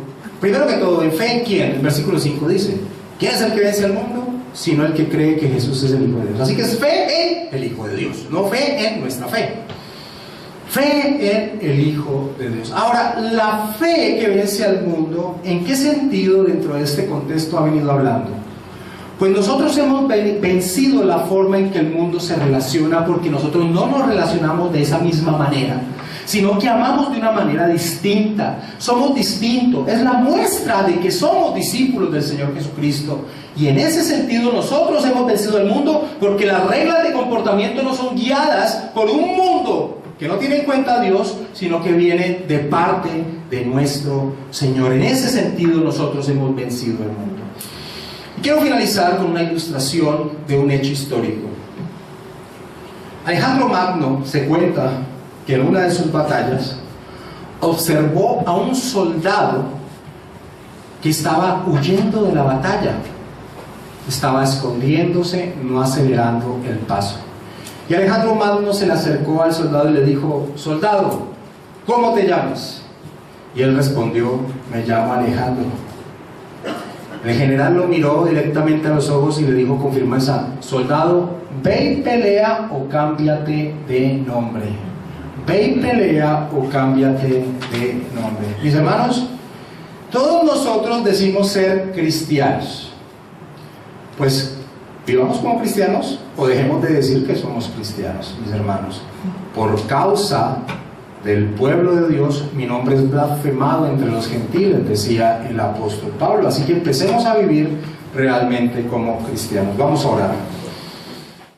Primero que todo, ¿en fe en quién? El versículo 5 dice, ¿quién es el que vence al mundo? Sino el que cree que Jesús es el Hijo de Dios. Así que es fe en el Hijo de Dios, no fe en nuestra fe. Fe en el Hijo de Dios. Ahora, la fe que vence al mundo, ¿en qué sentido dentro de este contexto ha venido hablando? Pues nosotros hemos vencido la forma en que el mundo se relaciona, porque nosotros no nos relacionamos de esa misma manera, sino que amamos de una manera distinta. Somos distintos. Es la muestra de que somos discípulos del Señor Jesucristo. Y en ese sentido nosotros hemos vencido el mundo, porque las reglas de comportamiento no son guiadas por un mundo que no tiene en cuenta a Dios, sino que viene de parte de nuestro Señor. En ese sentido nosotros hemos vencido el mundo. Y quiero finalizar con una ilustración de un hecho histórico. Alejandro Magno se cuenta que en una de sus batallas observó a un soldado que estaba huyendo de la batalla, estaba escondiéndose, no acelerando el paso. Y Alejandro Magno se le acercó al soldado y le dijo: soldado, ¿cómo te llamas? Y él respondió: me llamo Alejandro. El general lo miró directamente a los ojos y le dijo con firmeza: soldado, ve y pelea o cámbiate de nombre. Ve y pelea o cámbiate de nombre. Mis hermanos, todos nosotros decimos ser cristianos. Pues vivamos como cristianos o dejemos de decir que somos cristianos, mis hermanos. Por causa del pueblo de Dios, mi nombre es blasfemado entre los gentiles, decía el apóstol Pablo. Así que empecemos a vivir realmente como cristianos. Vamos a orar.